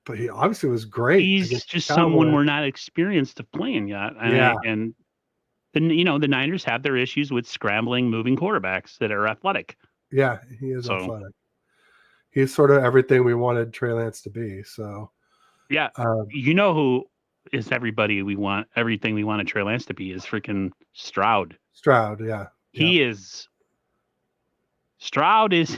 but he obviously was great. He's just someone we're not experienced of playing yet. And then, you know, the Niners have their issues with scrambling, moving quarterbacks that are athletic. Yeah, he is athletic. He's sort of everything we wanted Trey Lance to be. So, yeah, you know who is everything we wanted Trey Lance to be is freaking Stroud. Stroud, yeah. Stroud is.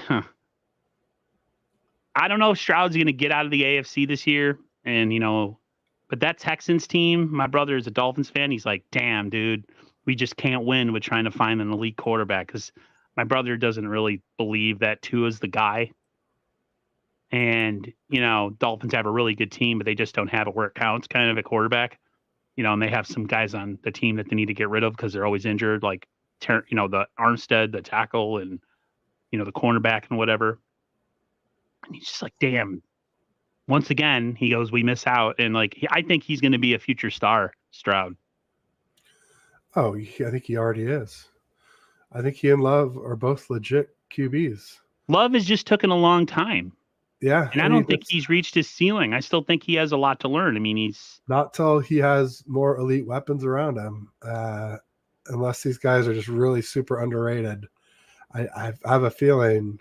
I don't know if Stroud's going to get out of the AFC this year, and you know, but that Texans team, my brother is a Dolphins fan. He's like, damn, dude, we just can't win with trying to find an elite quarterback because my brother doesn't really believe that Tua's the guy. And, you know, Dolphins have a really good team, but they just don't have a where it counts kind of a quarterback. You know, and they have some guys on the team that they need to get rid of because they're always injured, like, you know, the Armstead, the tackle, and, you know, the cornerback and whatever. And he's just like, damn. Once again, he goes, we miss out. And, like, I think he's going to be a future star, Stroud. Oh, I think he already is. I think he and Love are both legit QBs. Love has just taken a long time. Yeah. And I don't think he's reached his ceiling. I still think he has a lot to learn. I mean, he's not till he has more elite weapons around him. Unless these guys are just really super underrated. I have a feeling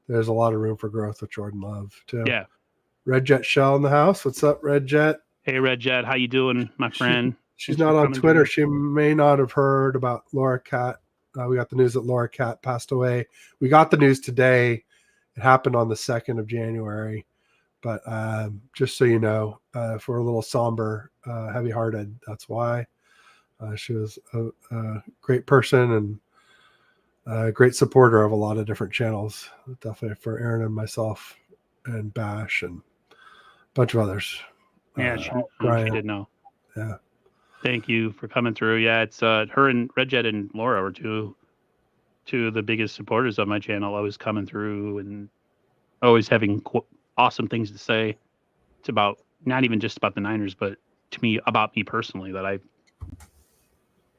there's a lot of room for growth with Jordan Love too. Yeah. Red Jet Shell in the house. What's up, Red Jet? Hey, Red Jet. How you doing, my friend? She's not on Twitter. She may not have heard about Laura Cat. We got the news that Laura Cat passed away. We got the news today. It happened on the 2nd of January. But just so you know, if we're a little somber, heavy-hearted, that's why. She was a great person and a great supporter of a lot of different channels. Definitely for Aaron and myself and Bash and a bunch of others. Yeah, she did know. two of the biggest supporters of my channel, always coming through and always having awesome things to say. It's about not even just about the Niners, but to me, about me personally, that I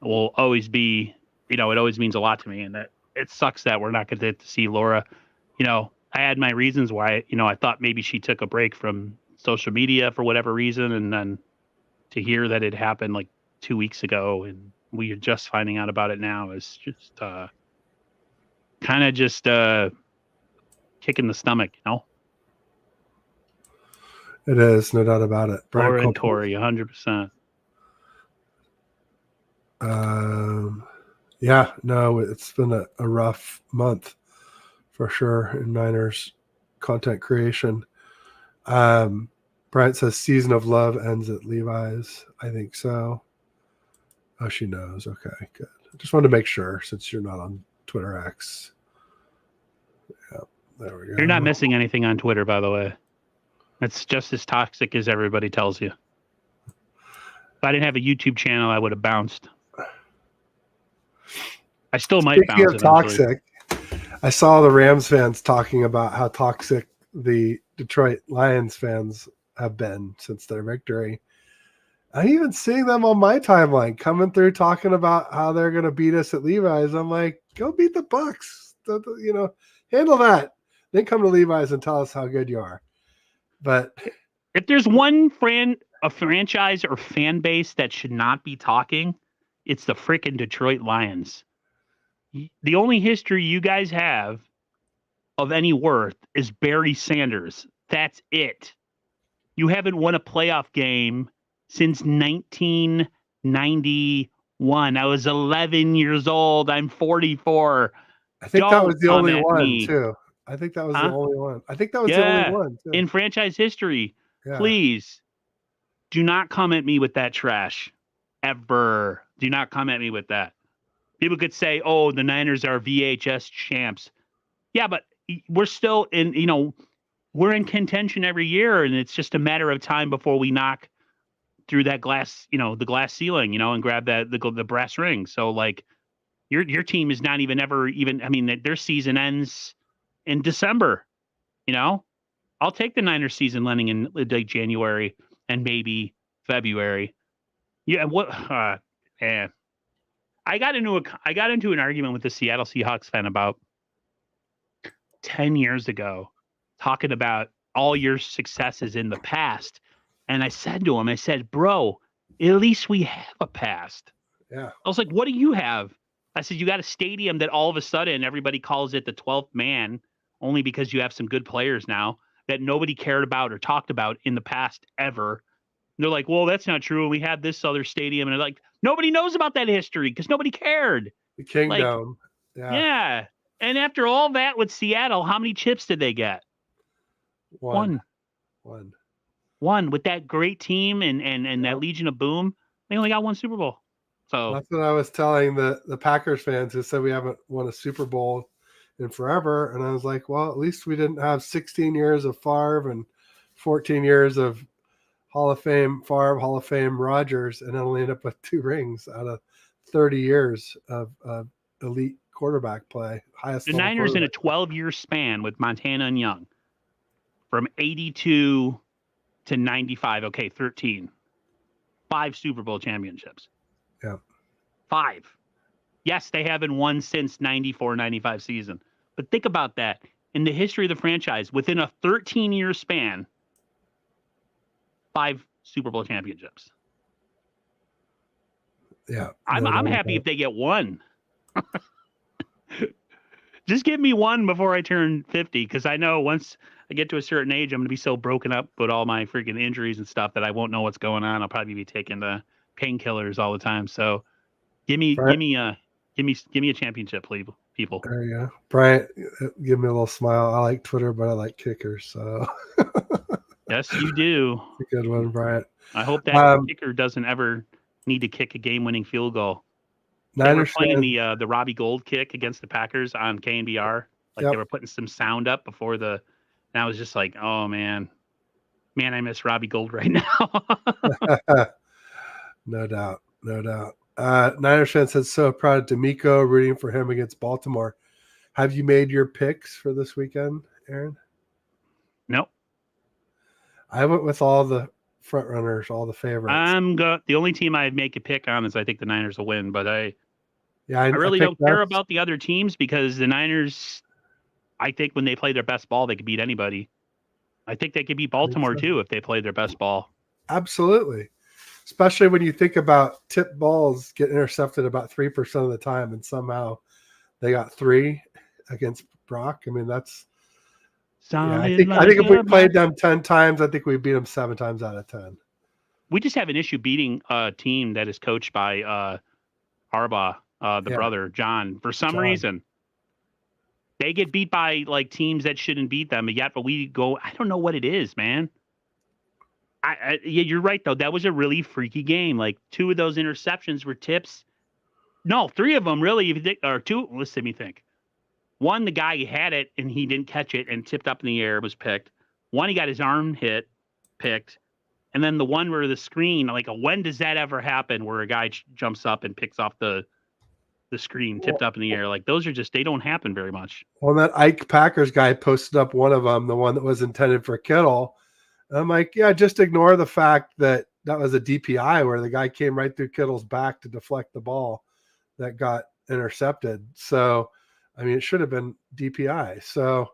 will always be, it always means a lot to me. And that it sucks that we're not going to get to see Laura. I had my reasons why, I thought maybe she took a break from social media for whatever reason. And then to hear that it happened like 2 weeks ago and we are just finding out about it now is just kind of just kick in the stomach, It is, no doubt about it. Laura and Tori, 100%. Yeah, no, it's been a rough month for sure in Niners content creation. Bryant says season of love ends at Levi's. I think so. Oh, she knows. Okay, good. I just wanted to make sure since you're not on Twitter X. Yeah, there we go. You're not missing anything on Twitter, by the way. It's just as toxic as everybody tells you. If I didn't have a YouTube channel, I would have bounced. I still might bounce. Speaking of toxic, I saw the Rams fans talking about how toxic the Detroit Lions fans have been since their victory. I'm even seeing them on my timeline coming through talking about how they're going to beat us at Levi's. I'm like, go beat the Bucks. Handle that. Then come to Levi's and tell us how good you are. But if there's one a franchise or fan base that should not be talking, it's the frickin' Detroit Lions. The only history you guys have of any worth is Barry Sanders. That's it. You haven't won a playoff game since 1991. I was 11 years old. I'm 44. I think that was the only one, too. I think that was the only one. The only one, too. In franchise history, please do not come at me with that trash. Ever. Do not come at me with that. People could say, oh, the Niners are VHS champs. Yeah, but we're still in, we're in contention every year, and it's just a matter of time before we knock through that glass, the glass ceiling, and grab the brass ring. So, like, your team is not their season ends in December, I'll take the Niners season ending in like January and maybe February. Yeah, I got into an argument with the Seattle Seahawks fan about 10 years ago, talking about all your successes in the past. And I said to him, bro, at least we have a past. Yeah. I was like, what do you have? I said, you got a stadium that all of a sudden everybody calls it the 12th man, only because you have some good players now that nobody cared about or talked about in the past ever. And they're like, well, that's not true. We had this other stadium. And they're like, nobody knows about that history because nobody cared. The Kingdom. Yeah. And after all that with Seattle, how many chips did they get? One. With that great team and that Legion of Boom, they only got one Super Bowl. So that's what I was telling the Packers fans who said we haven't won a Super Bowl in forever. And I was like, well, at least we didn't have 16 years of Favre and 14 years of Hall of Fame Favre, Hall of Fame Rodgers, and only end up with 2 rings out of 30 years of elite quarterback play. The Niners in a 12-year span with Montana and Young from 82 to 95. Okay, 13. 5 Super Bowl championships. Yeah. 5. Yes, they haven't won since 94-95 season. But think about that. In the history of the franchise, within a 13-year span, 5 Super Bowl championships. Yeah. I'm happy if they get 1. Just give me 1 before I turn 50, because I know once I get to a certain age, I'm going to be so broken up with all my freaking injuries and stuff that I won't know what's going on. I'll probably be taking the painkillers all the time. So give me a championship, people. There you go. Bryant, give me a little smile. I like Twitter, but I like kickers. So yes, you do. It's a good one, Bryant. I hope that kicker doesn't ever need to kick a game-winning field goal. They were playing the Robbie Gould kick against the Packers on KNBR. They were putting some sound up before and I was just like, oh man, I miss Robbie Gould right now. No doubt. Niners fan said so proud of D'Amico, rooting for him against Baltimore. Have you made your picks for this weekend, Aaron? Nope. I went with all the front runners, all the favorites. The only team I'd make a pick on is I think the Niners will win, but I really don't picked care us. about the other teams because the Niners, I think when they play their best ball, they could beat anybody. I think they could beat Baltimore too if they played their best ball. Absolutely. Especially when you think about tip balls get intercepted about 3% of the time, and somehow they got 3 against Brock. I mean, that's I think if we played them 10 times, I think we beat them 7 times out of 10. We just have an issue beating a team that is coached by Harbaugh, brother John. For some reason, they get beat by like teams that shouldn't beat them yet, but we go. I don't know what it is, man. Yeah, you're right though. That was a really freaky game. Like 2 of those interceptions were tips. No, 3 of them really. If you think, or 2. Listen, me think. 1, the guy had it and he didn't catch it and tipped up in the air was picked. 1, he got his arm hit, picked, and then the one where the screen. Like, when does that ever happen? Where a guy jumps up and picks off the screen, tipped up in the air? Like those are just they don't happen very much. Well, that Ike Packers guy posted up one of them, the one that was intended for Kittle. I'm like, yeah, just ignore the fact that was a DPI where the guy came right through Kittle's back to deflect the ball that got intercepted. So, I mean, it should have been DPI. So,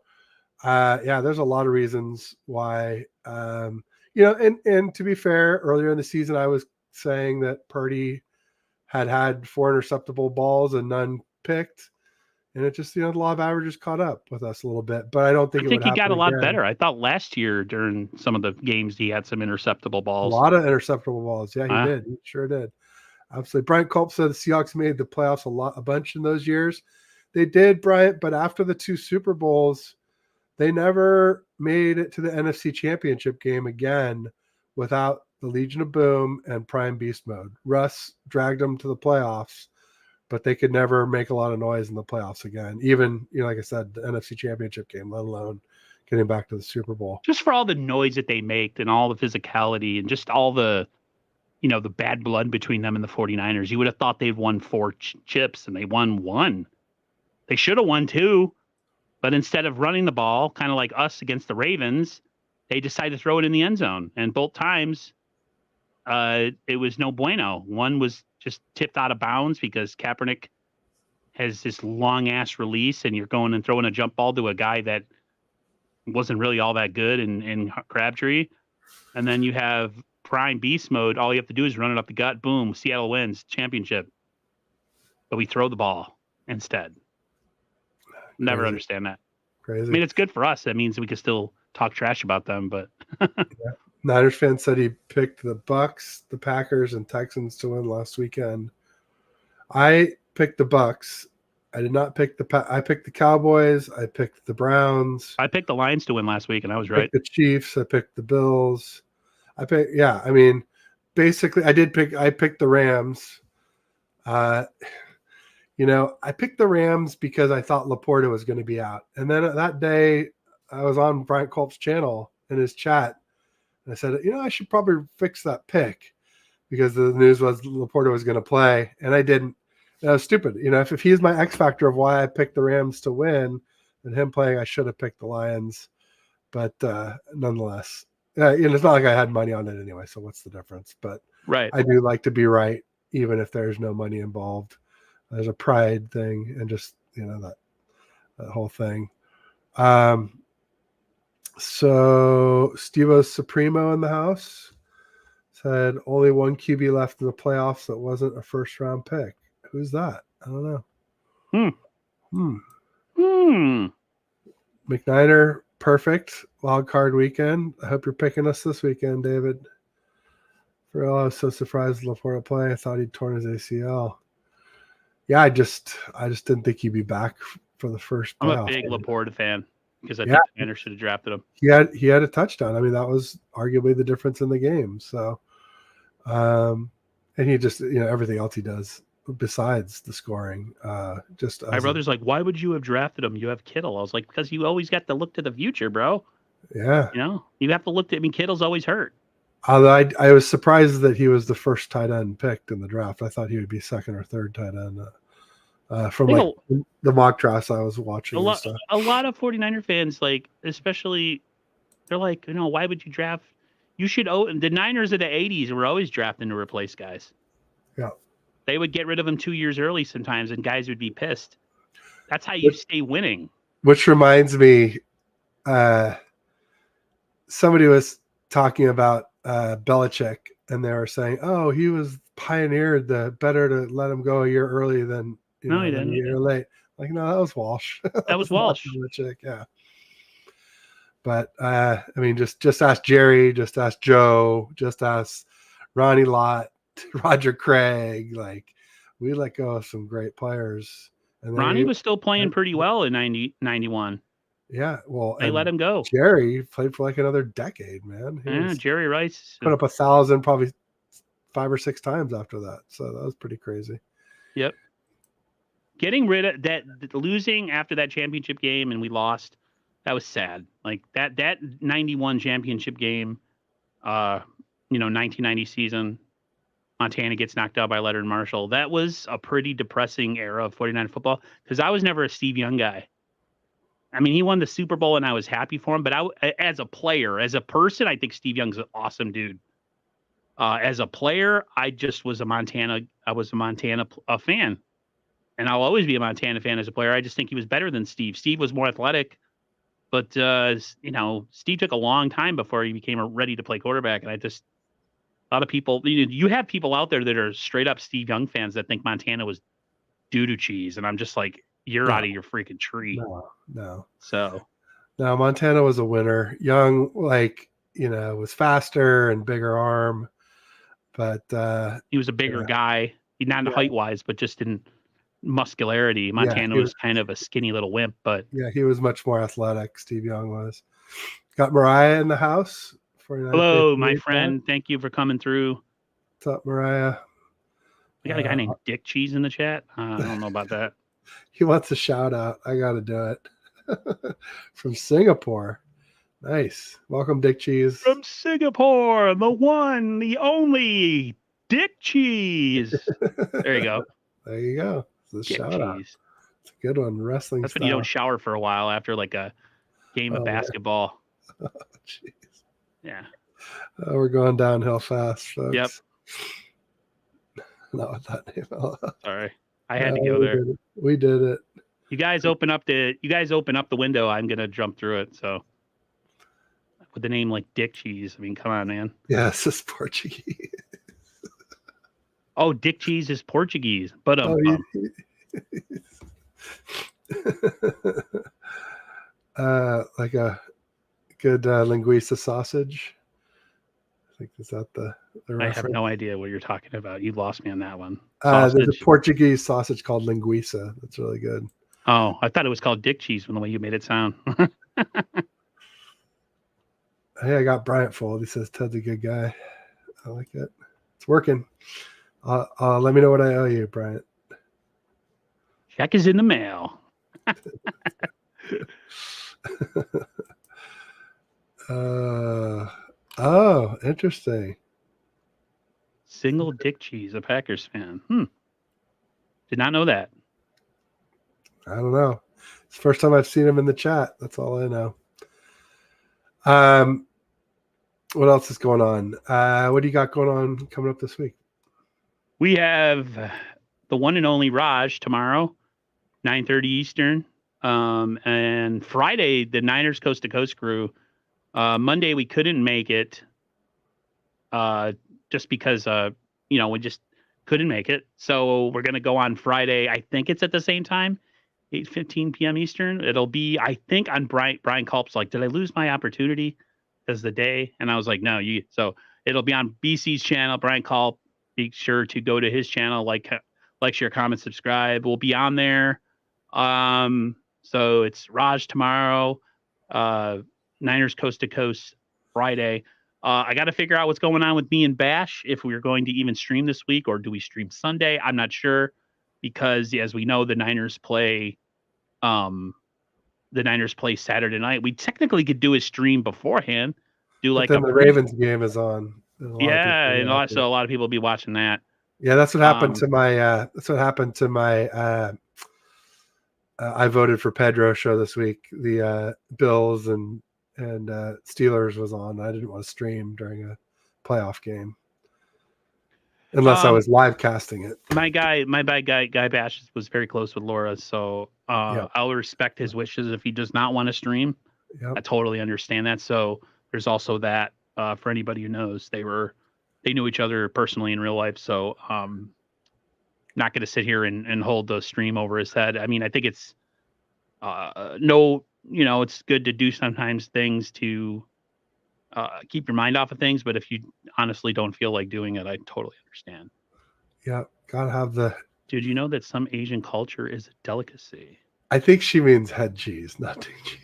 there's a lot of reasons why, and to be fair, earlier in the season, I was saying that Purdy had 4 interceptable balls and none picked. And it just, the law of averages caught up with us a little bit, but I don't think he got a lot better. I thought last year during some of the games he had some interceptable balls. A lot of interceptable balls. Yeah, he did. He sure did. Absolutely. Brian Culp said the Seahawks made the playoffs a bunch in those years. They did, Bryant, but after the 2 Super Bowls, they never made it to the NFC Championship game again without the Legion of Boom and Prime Beast Mode. Russ dragged them to the playoffs, but they could never make a lot of noise in the playoffs again. Even, like I said, the NFC Championship game, let alone getting back to the Super Bowl. Just for all the noise that they make and all the physicality and just all the, the bad blood between them and the 49ers, you would have thought they'd won 4 chips and they won 1. They should have won 2, but instead of running the ball, kind of like us against the Ravens, they decided to throw it in the end zone. And both times, it was no bueno. One was just tipped out of bounds because Kaepernick has this long ass release and you're going and throwing a jump ball to a guy that wasn't really all that good in Crabtree. And then you have Prime Beast Mode. All you have to do is run it up the gut. Boom. Seattle wins championship. But we throw the ball instead. Never understand that. Crazy. I mean, it's good for us. That means we can still talk trash about them, but Niners fan said he picked the Bucks, the Packers, and Texans to win last weekend. I picked the Bucks. I did not pick I picked the Cowboys. I picked the Browns. I picked the Lions to win last week, and I was right. The Chiefs. I picked the Bills. Basically, I picked the Rams. I picked the Rams because I thought Laporta was going to be out. And then that day, I was on Brian Culp's channel in his chat. And I said, I should probably fix that pick because the news was Laporta was going to play. And I didn't. And I was stupid. If he's my X factor of why I picked the Rams to win and him playing, I should have picked the Lions. But nonetheless, it's not like I had money on it anyway. So what's the difference? But right. I do like to be right, even if there's no money involved. There's a pride thing and just, that whole thing. So Steve-O's Supremo in the house said only 1 QB left in the playoffs that wasn't a first round pick. Who's that? I don't know. McNiner, perfect. Wild card weekend. I hope you're picking us this weekend, David. For real, I was so surprised Laporta play. I thought he'd torn his ACL. Yeah, I just didn't think he'd be back for the first playoff. I'm a big Laporta fan because I think the Niners should have drafted him. He had a touchdown. I mean, that was arguably the difference in the game. So, and he just, everything else he does besides the scoring. My brother's like, why would you have drafted him? You have Kittle. I was like, because you always got to look to the future, bro. Yeah. You have to look Kittle's always hurt. Although I was surprised that he was the first tight end picked in the draft. I thought he would be second or third tight end from like the mock drafts I was watching and stuff. A lot of 49er fans, like, especially, they're like, why would you draft? You should. The Niners of the 80s were always drafting to replace guys. Yeah. They would get rid of them 2 years early sometimes, and guys would be pissed. That's how you stay winning. Which reminds me, somebody was talking about Belichick, and they were saying, "Oh, he was pioneered the better to let him go a year early than he didn't. A year late." Like, no, that was Walsh. That was Walsh. Belichick, yeah. But I mean, just ask Jerry, just ask Joe, just ask Ronnie Lott, Roger Craig. Like, we let go of some great players. And Ronnie was still playing pretty well in 91. Yeah, well, they let him go. Jerry played for like another decade, man. Jerry Rice put up 1,000 probably 5 or 6 times after that. So that was pretty crazy. Yep. Getting rid of that, losing after that championship game, and we lost. That was sad. Like that 91 championship game, 1990 season, Montana gets knocked out by Leonard Marshall. That was a pretty depressing era of 49 football because I was never a Steve Young guy. I mean, he won the Super Bowl and I was happy for him, but as a player, as a person, I think Steve Young's an awesome dude. As a player, I just was a Montana fan, and I'll always be a Montana fan as a player. I just think he was better than Steve. Steve was more athletic, but Steve took a long time before he became ready to play quarterback. And a lot of people, you have people out there that are straight up Steve Young fans that think Montana was doo-doo cheese, and I'm just like, you're out of your freaking tree. No. So, no, Montana was a winner. Young, was faster and bigger arm, but he was a bigger guy. He's not height-wise, but just in muscularity. Montana was kind of a skinny little wimp, but yeah, he was much more athletic. Steve Young was. Got Mariah in the house. Hello, my friend. Thank you for coming through. What's up, Mariah? We got a guy named Dick Cheese in the chat. I don't know about that. He wants a shout out. I got to do it. From Singapore. Nice. Welcome, Dick Cheese. From Singapore, the one, the only Dick Cheese. There you go. There you go. It's a shout out. It's a good one. Wrestling. That's when you don't shower for a while after like a game of basketball. Oh, jeez. Yeah. We're going downhill fast, folks. Yep. Not with that name. Sorry. I had to go there. We did it. You guys open up the window. I'm gonna jump through it. So with the name like Dick Cheese, I mean, come on, man. Yes, it's Portuguese. Oh, Dick Cheese is Portuguese, but like a good linguiça sausage. I think is that the reference? I have no idea what you're talking about. You lost me on that one. There's a Portuguese sausage called linguiça. That's really good. Oh, I thought it was called Dick Cheese from the way you made it sound. Hey, I got Bryant fold. He says Ted's a good guy. I like it. It's working. Let me know what I owe you, Bryant. Check is in the mail. Oh, interesting. Single Dick Cheese, a Packers fan. Did not know that. I don't know. It's the first time I've seen him in the chat. That's all I know. What else is going on? What do you got going on coming up this week? We have the one and only Raj tomorrow, 9:30 Eastern. And Friday, the Niners Coast to Coast crew. Monday, we couldn't make it just because, we just couldn't make it. So we're going to go on Friday. I think it's at the same time, 8:15 p.m. Eastern. It'll be, I think, on Brian Culp's like, did I lose my opportunity as the day? And I was like, no, so it'll be on BC's channel, Brian Culp. Be sure to go to his channel, like, share, comment, subscribe. We'll be on there. So it's Raj tomorrow, Niners Coast to Coast Friday. I got to figure out what's going on with me and Bash, if we're going to even stream this week, or do we stream Sunday? I'm not sure, because as we know, the Niners play Saturday night. We technically could do a stream beforehand. Do like the Ravens game is on There's a lot of Yeah, people and watch it. also a lot of people will be watching that. Yeah, that's what happened to my. That's what happened to my. I voted for Pedro show this week. The Bills and Steelers was on. I didn't want to stream during a playoff game unless I was live casting it. My bad guy Bash was very close with Laura, so Yep. I'll respect his wishes if he does not want to stream. Yep. I totally understand that. So there's also that for anybody who knows they knew each other personally in real life. So not going to sit here and hold the stream over his head. I mean, I think it's it's good to do sometimes things to keep your mind off of things. But if you honestly don't feel like doing it, I totally understand. Yeah, gotta have the. Did you know that some Asian culture is a delicacy? I think she means head cheese, not dick cheese.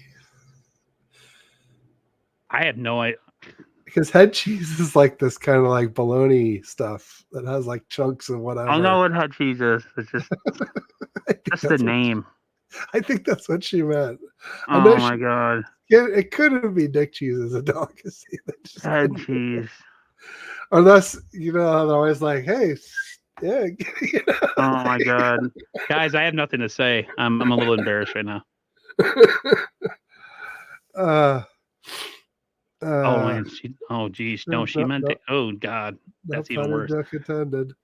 I have no idea. Because head cheese is like this kind of like bologna stuff that has like chunks of whatever. I know what head cheese is. It's just the name. I think that's what she meant. Oh my god! It couldn't be dick cheese as a delicacy. Head cheese. Unless they're always like, hey, yeah. Oh my god, guys! I have nothing to say. I'm a little embarrassed right now. Oh man, geez, no, she meant it. Oh god, that's even worse.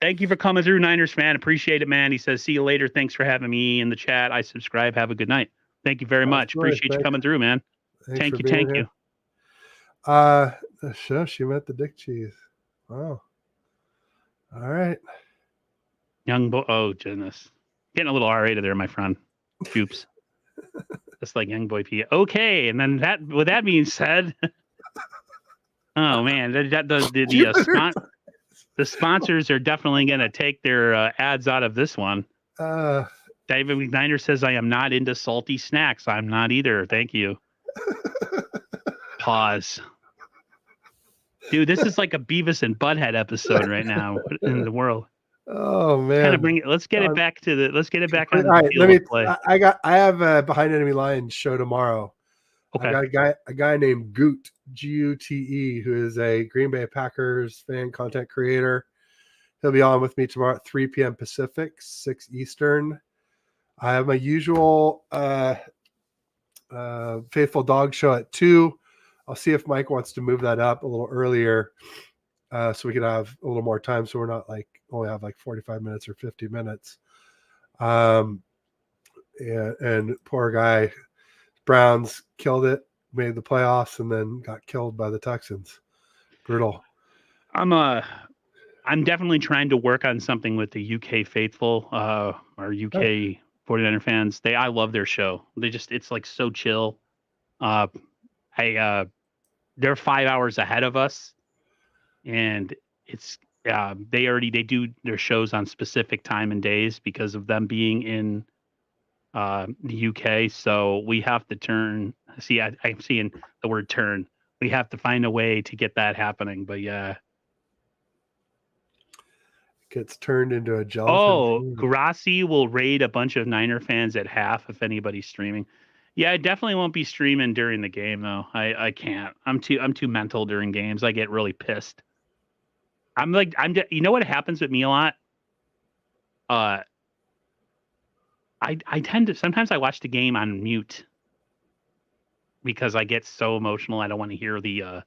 Thank you for coming through, Niners fan. Appreciate it, man. He says, "See you later. Thanks for having me in the chat. I subscribe. Have a good night. Thank you very much. Appreciate you coming through, man. Thank you. So she meant the dick cheese. Wow. All right. Young boy. Oh goodness, getting a little R-rated there, my friend. Oops. Just like young boy P. Okay, and then that. With that being said. Oh man, the sponsors are definitely going to take their ads out of this one. David McNiner says, "I am not into salty snacks. I'm not either. Thank you." Pause. Dude, this is like a Beavis and Butthead episode right now in the world. Oh man! Let's get it back on. All right, I have a Behind Enemy Lines show tomorrow. Okay. I got a guy named Goot, Gute, who is a Green Bay Packers fan content creator. He'll be on with me tomorrow at 3 p.m. Pacific, 6 Eastern. I have my usual Faithful Dog show at 2. I'll see if Mike wants to move that up a little earlier so we can have a little more time so we're not only have 45 minutes or 50 minutes. And poor guy, Browns killed it, made the playoffs, and then got killed by the Texans. Brutal. I'm definitely trying to work on something with the UK faithful, or UK 49er fans. I love their show. It's like so chill. They're 5 hours ahead of us, and it's they do their shows on specific time and days because of them being in the UK. So we have to I'm seeing the word turn. We have to find a way to get that happening. But yeah. Gets turned into a jellyfish. Oh, Grassi will raid a bunch of Niner fans at half if anybody's streaming. Yeah, I definitely won't be streaming during the game though. I can't. I'm too mental during games. I get really pissed. You know what happens with me a lot? I tend to sometimes I watch the game on mute because I get so emotional. I don't want to hear the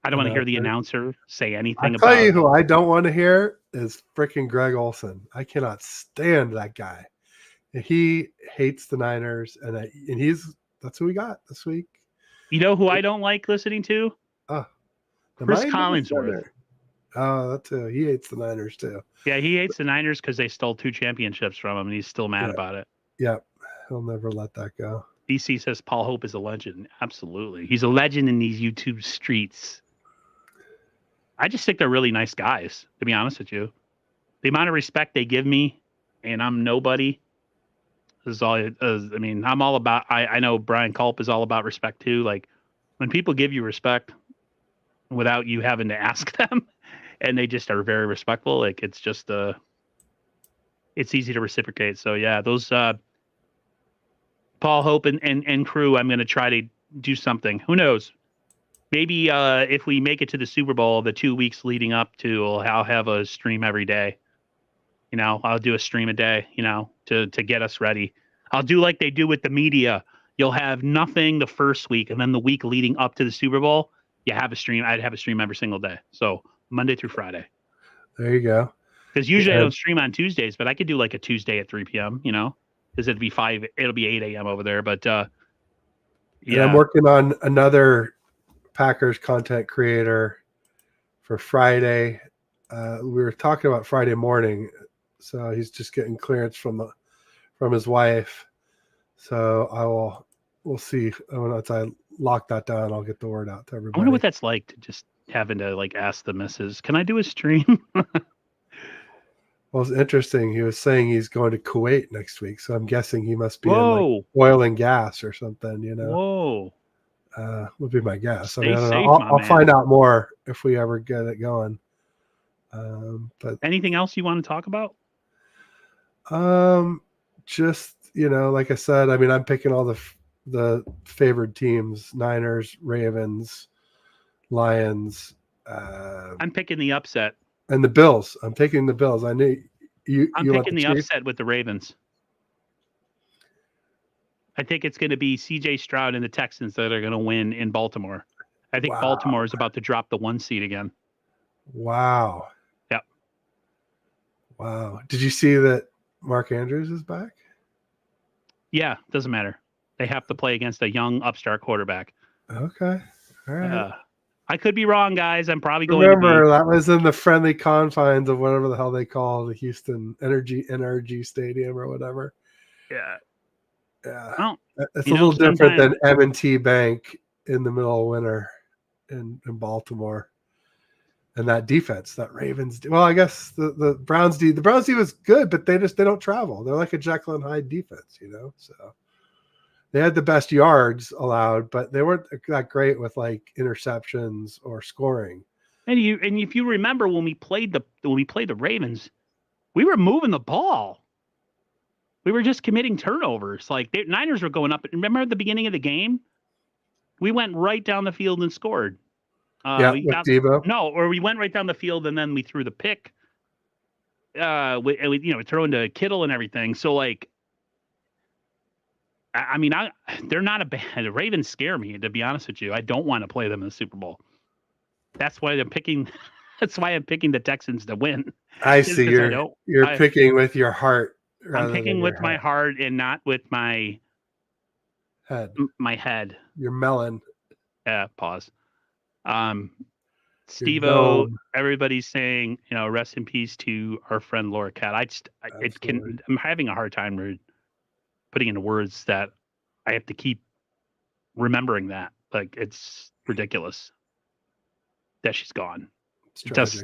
announcer say anything about. I'll tell you who I don't want to hear is freaking Greg Olson. I cannot stand that guy. He hates the Niners, and that's who we got this week. You know who I don't like listening to? Chris Collinsworth. Oh, that too. He hates the Niners too. Yeah, he hates the Niners because they stole 2 championships from him, and he's still mad about it. Yeah, he'll never let that go. DC says Paul Hope is a legend. Absolutely, he's a legend in these YouTube streets. I just think they're really nice guys, to be honest with you. The amount of respect they give me, and I'm nobody. This is all. I'm all about. I know Brian Culp is all about respect too. Like when people give you respect without you having to ask them. And they just are very respectful. Like it's just it's easy to reciprocate. So yeah, those Paul Hope and crew, I'm gonna try to do something. Who knows? Maybe if we make it to the Super Bowl, the 2 weeks leading up to, I'll have a stream every day. I'll do a stream a day, to get us ready. I'll do like they do with the media. You'll have nothing the first week, and then the week leading up to the Super Bowl, you have a stream. I'd have a stream every single day. So Monday through Friday. There you go. Because usually I don't stream on Tuesdays, but I could do like a Tuesday at 3 p.m., because it'll be 8 a.m. over there. But And I'm working on another Packers content creator for Friday. We were talking about Friday morning, so he's just getting clearance from his wife. So we'll see. Once I lock that down, I'll get the word out to everybody. I wonder what that's like, to just having to like ask the missus, can I do a stream? Well, it's interesting. He was saying he's going to Kuwait next week, so I'm guessing he must be in like oil and gas or something. Whoa. Would be my guess. Stay I don't safe, know. my I'll man. find out more if we ever get it going. But anything else you want to talk about? Just like I said, I mean, I'm picking all the favored teams: Niners, Ravens, Lions. I'm picking the upset. And the Bills. I'm taking the Bills. I knew you. I'm picking the upset with the Ravens. I think it's going to be C.J. Stroud and the Texans that are going to win in Baltimore. I think Baltimore is about to drop the 1 seed again. Wow. Yep. Wow. Did you see that Mark Andrews is back? Yeah, doesn't matter. They have to play against a young upstart quarterback. Okay. All right. I could be wrong, guys. I'm probably going Remember, to be. that was in the friendly confines of whatever the hell they call the Houston NRG Stadium or whatever. Yeah. Yeah. Well, it's a little different than M&T Bank in the middle of winter in Baltimore. And that defense, that Ravens. Well, I guess the Browns D was good, but they don't travel. They're like a Jekyll and Hyde defense, So they had the best yards allowed, but they weren't that great with like interceptions or scoring. And if you remember when we played the Ravens, we were moving the ball. We were just committing turnovers. Like the Niners were going up. Remember at the beginning of the game, we went right down the field and scored. With Debo. No, or we went right down the field and then we threw the pick. We throw into Kittle and everything. So like, I mean, they're not a bad. The Ravens scare me, to be honest with you. I don't want to play them in the Super Bowl. That's why I'm picking. That's why I'm picking the Texans to win. I see. You're picking with your heart. I'm picking with my heart and not with my head. My head. Your melon. Pause. Steve-O, everybody's saying, rest in peace to our friend Laura Cat. I'm having a hard time putting into words that I have to keep remembering that. Like, it's ridiculous that she's gone. It's tragic.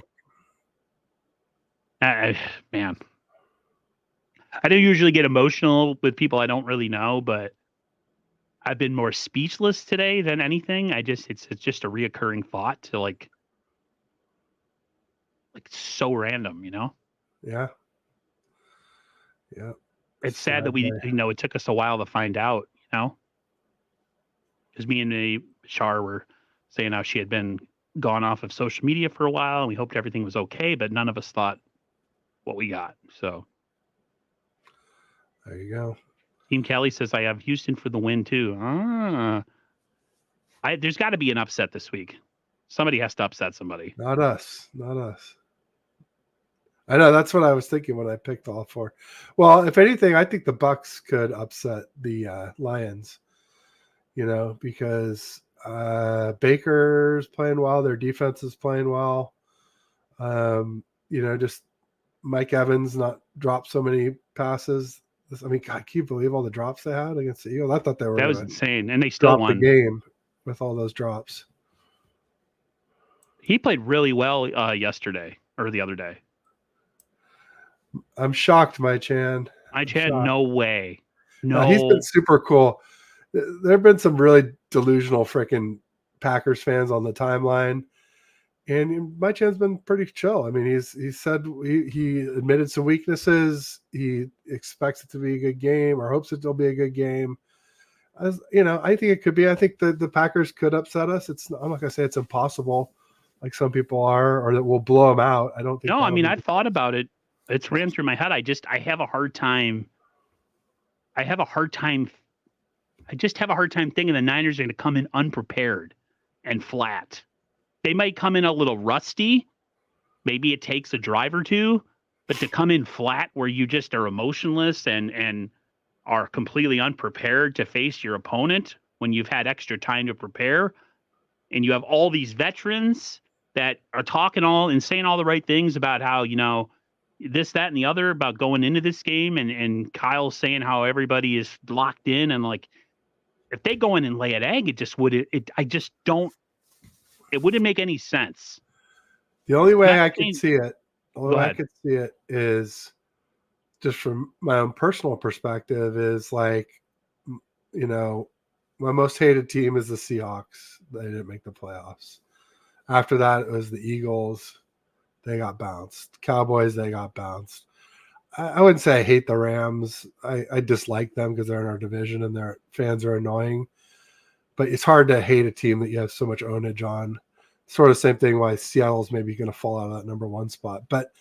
Man. I don't usually get emotional with people I don't really know, but I've been more speechless today than anything. It's just a reoccurring thought to like so random, Yeah. Yeah. It's sad that it took us a while to find out, because me and Bashar were saying how she had been gone off of social media for a while and we hoped everything was okay, but none of us thought what we got. So there you go. Team Kelly says I have Houston for the win too. There's got to be an upset this week. Somebody has to upset somebody. Not us. I know, that's what I was thinking when I picked all four. Well, if anything, I think the Bucks could upset the Lions. Because Baker's playing well, their defense is playing well. Just Mike Evans not drop so many passes. I mean, God, can you believe all the drops they had against the Eagles? I thought that was insane, and they still won the game with all those drops. He played really well yesterday or the other day. I'm shocked, My Chan. No way. No, he's been super cool. There have been some really delusional freaking Packers fans on the timeline, and My Chan's been pretty chill. I mean, he said he admitted some weaknesses. He expects it to be a good game, or hopes it'll be a good game. As you know, I think it could be. I think the Packers could upset us. I'm not gonna say it's impossible, like some people are, or that we'll blow them out. I don't think No, I that'll mean, be I've the thought case. about it. It's ran through my head. I have a hard time. I have a hard time. I just have a hard time thinking the Niners are going to come in unprepared and flat. They might come in a little rusty. Maybe it takes a drive or two, but to come in flat where you just are emotionless and are completely unprepared to face your opponent when you've had extra time to prepare, and you have all these veterans that are talking all and saying all the right things about how, this, that, and the other about going into this game, and Kyle saying how everybody is locked in, and like if they go in and lay an egg, it just would it I just don't it wouldn't make any sense. The only way Not I could saying see it, the only go way I ahead. could see it is just from my own personal perspective is like, you know, my most hated team is the Seahawks. They didn't make the playoffs. After that, it was the Eagles. They got bounced. Cowboys, they got bounced. I wouldn't say I hate the Rams. I dislike them because they're in our division and their fans are annoying. But it's hard to hate a team that you have so much ownage on. Sort of same thing why Seattle's maybe going to fall out of that number one spot. But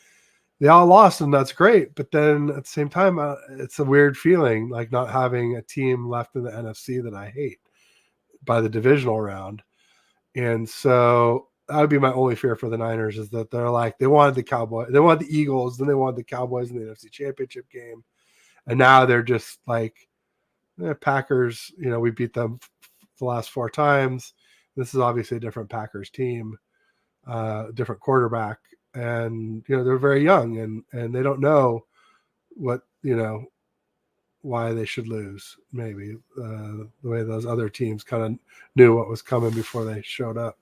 they all lost, and that's great. But then at the same time, it's a weird feeling like not having a team left in the NFC that I hate by the divisional round. And so that would be my only fear for the Niners is that they're like, they wanted the Cowboys, they wanted the Eagles, then they wanted the Cowboys in the NFC Championship game. And now they're just like, Packers, we beat them the last 4 times. This is obviously a different Packers team, different quarterback. And, they're very young and they don't know what, why they should lose, maybe the way those other teams kind of knew what was coming before they showed up.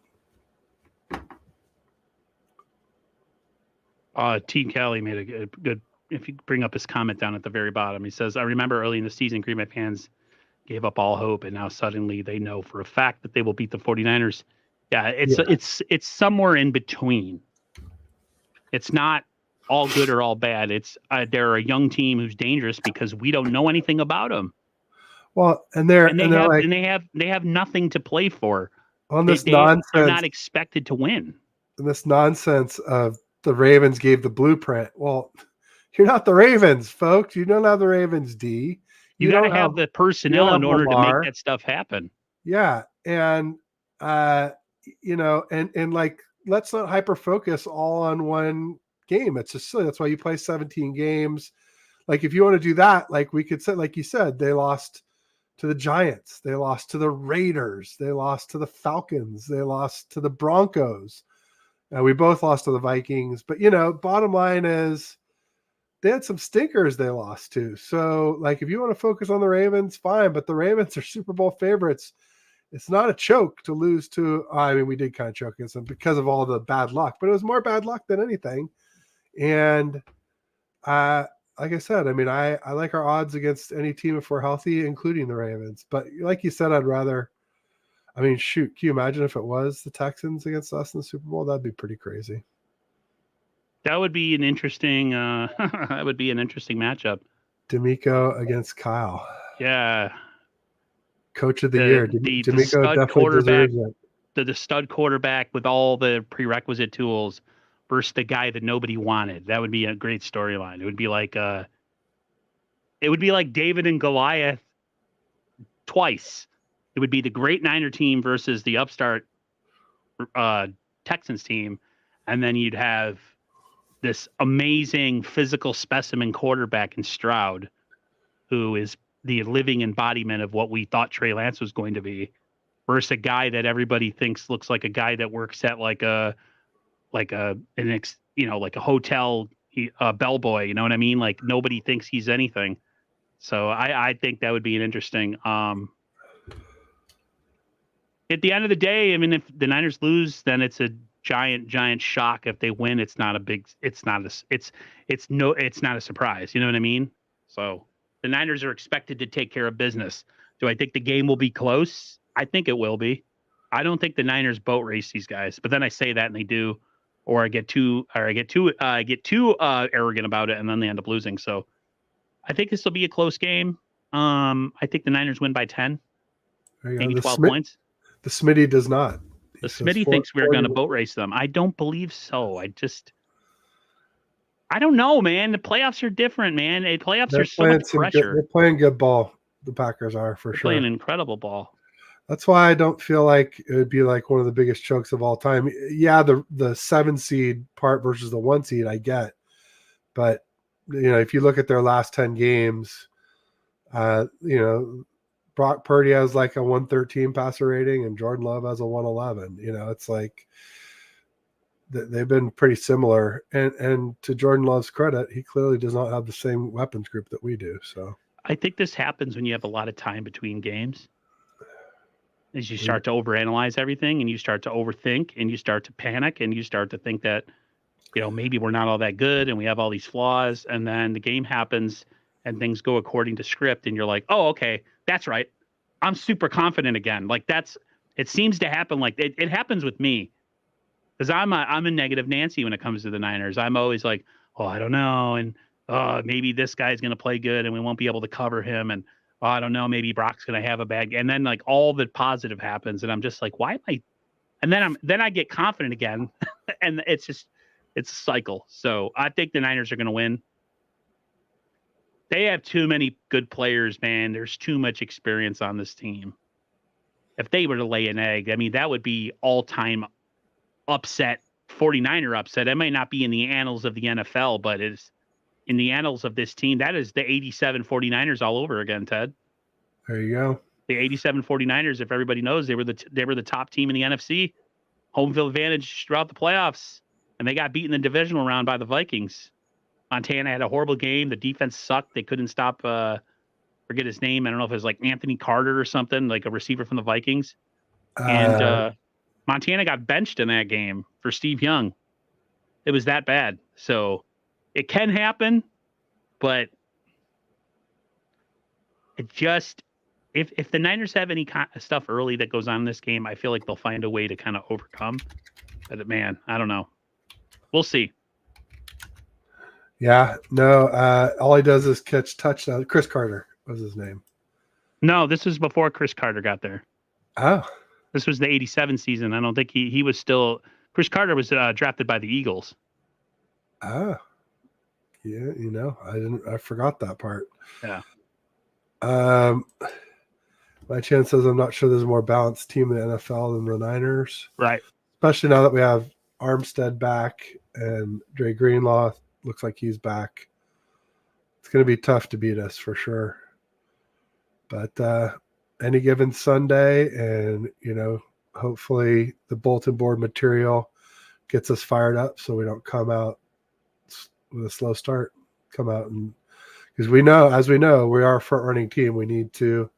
T. Kelly made a good. If you bring up his comment down at the very bottom, he says, "I remember early in the season, Green Bay fans gave up all hope, and now suddenly they know for a fact that they will beat the 49ers." Yeah, it's somewhere in between. It's not all good or all bad. It's they're a young team who's dangerous because we don't know anything about them. Well, And they have nothing to play for. on They this they're nonsense, not expected to win. this nonsense of the Ravens gave the blueprint. Well, you're not the Ravens, folks. You don't have the Ravens D. You You got to don't have have the you don't personnel have in order to make Lamar. that stuff happen. Yeah, and and like let's not hyper focus all on one game. It's just silly. That's why you play 17 games. Like if you want to do that, like we could say, like you said, they lost to the Giants, they lost to the Raiders, they lost to the Falcons, they lost to the Broncos. We both lost to the Vikings, but bottom line is they had some stinkers they lost to. So, like, if you want to focus on the Ravens, fine, but the Ravens are Super Bowl favorites. It's not a choke to lose to. I mean, we did kind of choke against them because of all the bad luck, but it was more bad luck than anything. And like I said, I mean, I like our odds against any team if we're healthy, including the Ravens. But like you said, I'd rather. I mean, shoot, can you imagine if it was the Texans against us in the Super Bowl? That'd be pretty crazy. That would be an interesting. That would be an interesting matchup. D'Amico against Kyle. Yeah, Coach of the year. the D'Amico stud definitely quarterback, deserves it. the stud quarterback with all the prerequisite tools versus the guy that nobody wanted. That would be a great storyline. It would be like David and Goliath twice. It would be the great Niner team versus the upstart Texans team, and then you'd have this amazing physical specimen quarterback in Stroud, who is the living embodiment of what we thought Trey Lance was going to be, versus a guy that everybody thinks looks like a guy that works at like a hotel bellboy. You know what I mean? Like nobody thinks he's anything. So I think that would be an interesting. At the end of the day, I mean, if the Niners lose, then it's a giant shock. If they win, it's not a surprise. You know what I mean? So the Niners are expected to take care of business. Do I think the game will be close? I think it will be. I don't think the Niners boat race these guys, but then I say that and they do, or I get too arrogant about it and then they end up losing. So I think this will be a close game. I think the Niners win by 10. There you go. maybe 12 points. The Smitty does not. The He says Smitty thinks we're going to 40. boat race them. I don't believe so. I don't know, man. The playoffs are different, man. Playoffs are so much pressure. They're playing good ball. The Packers are for sure. Playing incredible ball. That's why I don't feel like it would be like one of the biggest chokes of all time. Yeah, the 7 seed part versus the 1 seed, I get, but if you look at their last 10 games, Brock Purdy has like a 113 passer rating, and Jordan Love has a 111. It's like they've been pretty similar. And to Jordan Love's credit, he clearly does not have the same weapons group that we do. So I think this happens when you have a lot of time between games. As you start to overanalyze everything, and you start to overthink, and you start to panic, and you start to think that, maybe we're not all that good and we have all these flaws. And then the game happens and things go according to script. And you're like, oh, okay, that's right. I'm super confident again. Like it seems to happen. Like it happens with me, because I'm a negative Nancy when it comes to the Niners. I'm always like, oh, I don't know. And maybe this guy's going to play good and we won't be able to cover him. And I don't know, maybe Brock's going to have a bad game. And then like all the positive happens. And I'm just like, why am I? And then I get confident again. And it's a cycle. So I think the Niners are going to win. They have too many good players, man. There's too much experience on this team. If they were to lay an egg, I mean, that would be all-time upset, 49er upset. It might not be in the annals of the NFL, but it's in the annals of this team. That is the 87 49ers all over again, Ted. There you go. The 87 49ers, if everybody knows, they were the top team in the NFC. Home field advantage throughout the playoffs. And they got beaten in the divisional round by the Vikings. Montana had a horrible game. The defense sucked. They couldn't stop, forget his name. I don't know if it was like Anthony Carter or something, like a receiver from the Vikings. And Montana got benched in that game for Steve Young. It was that bad. So it can happen, but it just, if the Niners have any stuff early that goes on in this game, I feel like they'll find a way to kind of overcome. But man, I don't know. We'll see. Yeah, no, all he does is catch touchdowns. Chris Carter was his name. No, this was before Chris Carter got there. Oh. This was the 87 season. I don't think he was still... Chris Carter was drafted by the Eagles. Oh. Yeah, I forgot that part. Yeah. My chance says I'm not sure there's a more balanced team in the NFL than the Niners. Right. Especially now that we have Armstead back and Dre Greenlaw looks like he's back. It's going to be tough to beat us for sure. But any given Sunday, and hopefully the bulletin board material gets us fired up so we don't come out with a slow start. Come out, and because as we know, we are a front running team. We need to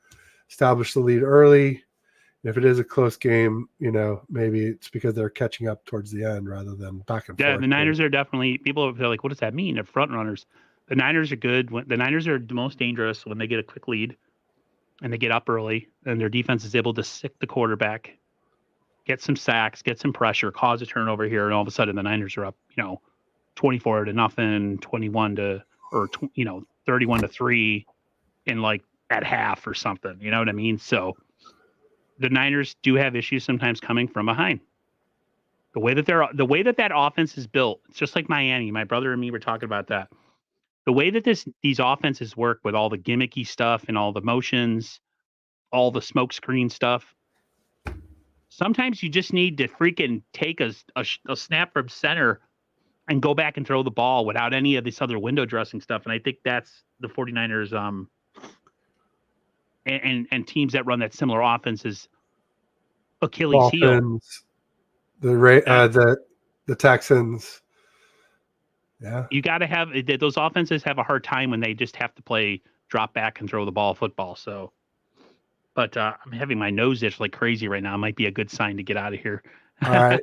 establish the lead early. And if it is a close game, maybe it's because they're catching up towards the end rather than back and forth. Yeah, the Niners are definitely, people are like, what does that mean? They're front runners. The Niners are good. The Niners are the most dangerous when they get a quick lead and they get up early, and their defense is able to sick the quarterback, get some sacks, get some pressure, cause a turnover here, and all of a sudden the Niners are up, 24-0, 31-3 in like at half or something. You know what I mean? So the Niners do have issues sometimes coming from behind. The way that offense is built, it's just like Miami. My brother and me were talking about that. The way that these offenses work with all the gimmicky stuff and all the motions, all the smoke screen stuff. Sometimes you just need to freaking take a snap from center and go back and throw the ball without any of this other window dressing stuff. And I think that's the 49ers and teams that run that similar offense is Achilles heel. The Texans. Yeah. You got to have those offenses have a hard time when they just have to play drop back and throw the ball football. So, but I'm having my nose itch like crazy right now. It might be a good sign to get out of here. All right,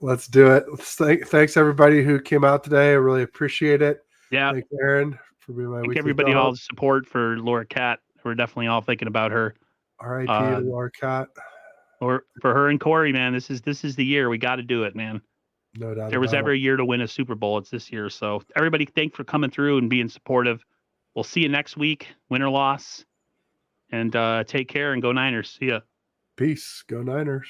let's do it. Thanks everybody who came out today. I really appreciate it. Yeah. Thanks, Aaron, for being my Thank everybody, all the support for Laura Cat. We're definitely all thinking about her. R.I.P. to Laura Cat. Or for her and Corey, man, this is the year. We got to do it, man. No doubt. If there was ever a year to win a Super Bowl, it's this year. So everybody, thanks for coming through and being supportive. We'll see you next week, win or loss. And take care and go Niners. See ya. Peace. Go Niners.